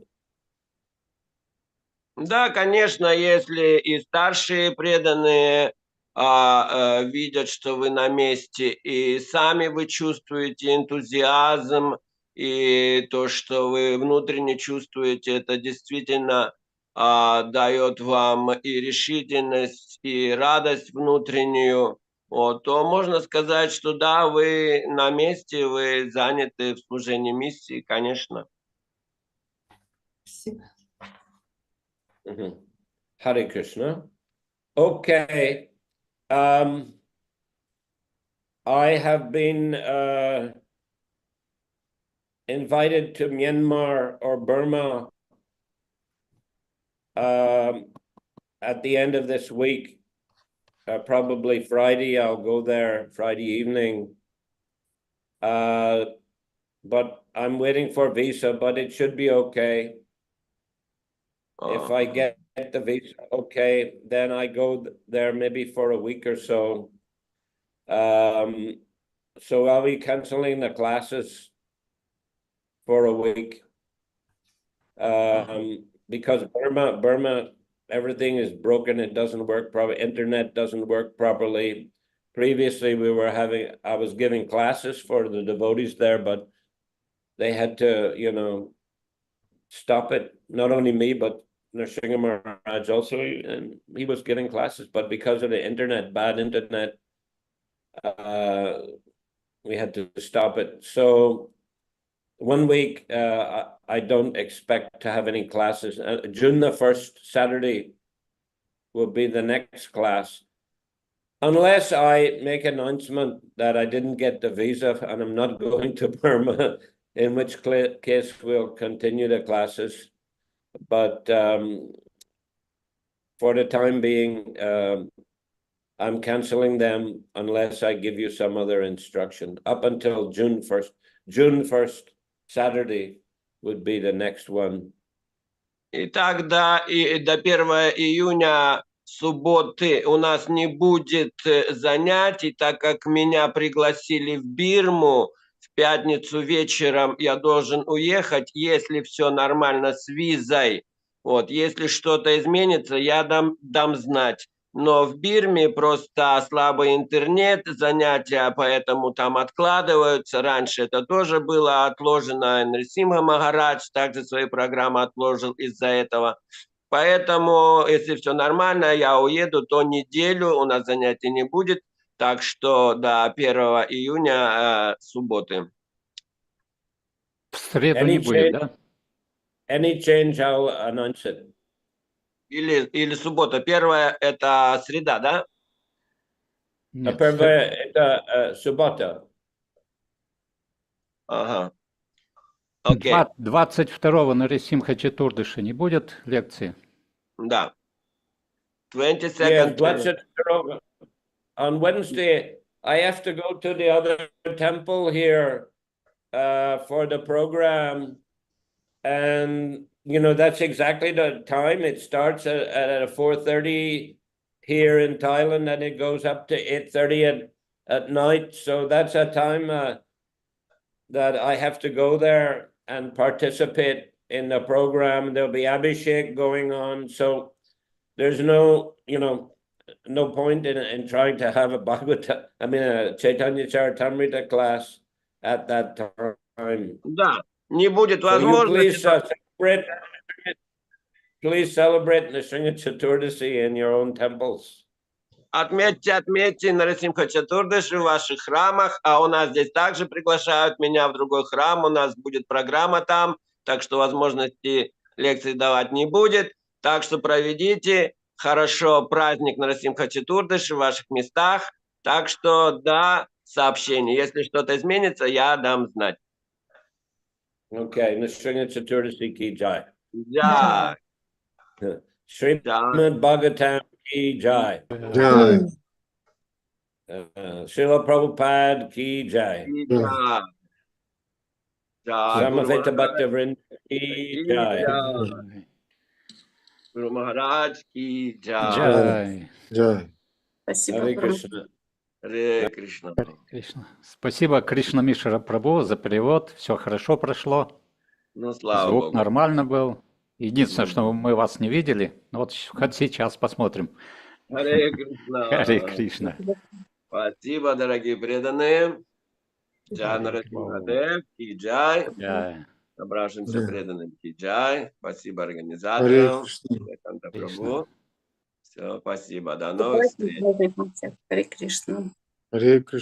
Да, конечно, если и старшие преданные видят, что вы на месте, и сами вы чувствуете энтузиазм, и то, что вы внутренне чувствуете, это действительно дает вам и решительность, и радость внутреннюю, то можно сказать, что да, вы на месте, вы заняты в служении миссии, конечно. Спасибо. Hare Krishna. Okay. I have been invited to Myanmar or Burma at the end of this week, probably Friday. I'll go there Friday evening. But I'm waiting for visa, but it should be okay. If I get the visa okay, then I go there maybe for a week or so. So I'll be canceling the classes for a week. Because Burma, everything is broken. It doesn't work properly. Internet doesn't work properly. Previously, I was giving classes for the devotees there, but they had to, stop it. Not only me, but Nrsimha Maharaj also, and he was giving classes, but because of the internet, bad internet, we had to stop it. So 1 week, I don't expect to have any classes. June the 1st, Saturday, will be the next class. Unless I make an announcement that I didn't get the visa and I'm not going to Burma, in which case we'll continue the classes. But for the time being, I'm canceling them unless I give you some other instruction. Up until June 1st. June 1st, Saturday, would be the next one. Итак, до 1 июня субботы у нас не будет занятий, так как меня пригласили в Бирму. В пятницу вечером я должен уехать, если все нормально с визой. Вот, если что-то изменится, я дам знать. Но в Бирме просто слабый интернет, занятия поэтому там откладываются. Раньше это тоже было отложено. Нрисимха Махарадж также свои программы отложил из-за этого. Поэтому, если все нормально, я уеду, то неделю у нас занятий не будет. Так что до 1 июня субботы. В среду не будет, да? Any change, I'll announce it. Или суббота. 1 это среда, да? Нет, Первое это суббота. Ага. Окей. 22-го на Рисимха Четурдыши не будет лекции? Да. 22nd. Yes, 22. On Wednesday, I have to go to the other temple here for the program. And, you know, that's exactly the time. It starts at 4:30 here in Thailand, and it goes up to 8:30 at night. So that's a time that I have to go there and participate in the program. There'll be Abhishek going on. So there's no, you know, no point in trying to have a Chaitanya Charitamrita class at that time. Да. Не будет So you возможности. please celebrate Nrsimha Chaturdasi in your own temples. Отметьте Нарисимха Чатурдаши в ваших храмах, а у нас здесь также приглашают меня в другой храм, у нас будет программа там, так что возможности лекций давать не будет, так что проведите хорошо праздник Нарисимха Чатурдаши в ваших местах, так что да, сообщение, если что-то изменится, я дам знать. Okay, Nrsimha Chaturdasi ki jai. Jai. Shrimad Bhagavatam ki jai. Jai. Srila Prabhupada ki jai. Jai. Jai. Samaveta Bhaktavrinda ki jai. Гуру Махарадж ки джай. Джай. Jai. Спасибо. Hare Krishna. Харе Кришна. Кришна. Спасибо Кришна Мишера Прабху за перевод. Все хорошо прошло. Ну, слава Звук Богу. нормально был. Единственное, что мы вас не видели. Но вот хоть сейчас посмотрим. Харе Кришна. Харе Кришна. Спасибо, дорогие преданные. Джай Нарасимхадев, ки джай. Джай. Собравшимся Да. преданным ки джай. Спасибо Харе организаторам. Кришна. Канта Кришна. Прабху. Все, спасибо. До новых встреч. Харе Кришна. Харе Кришна.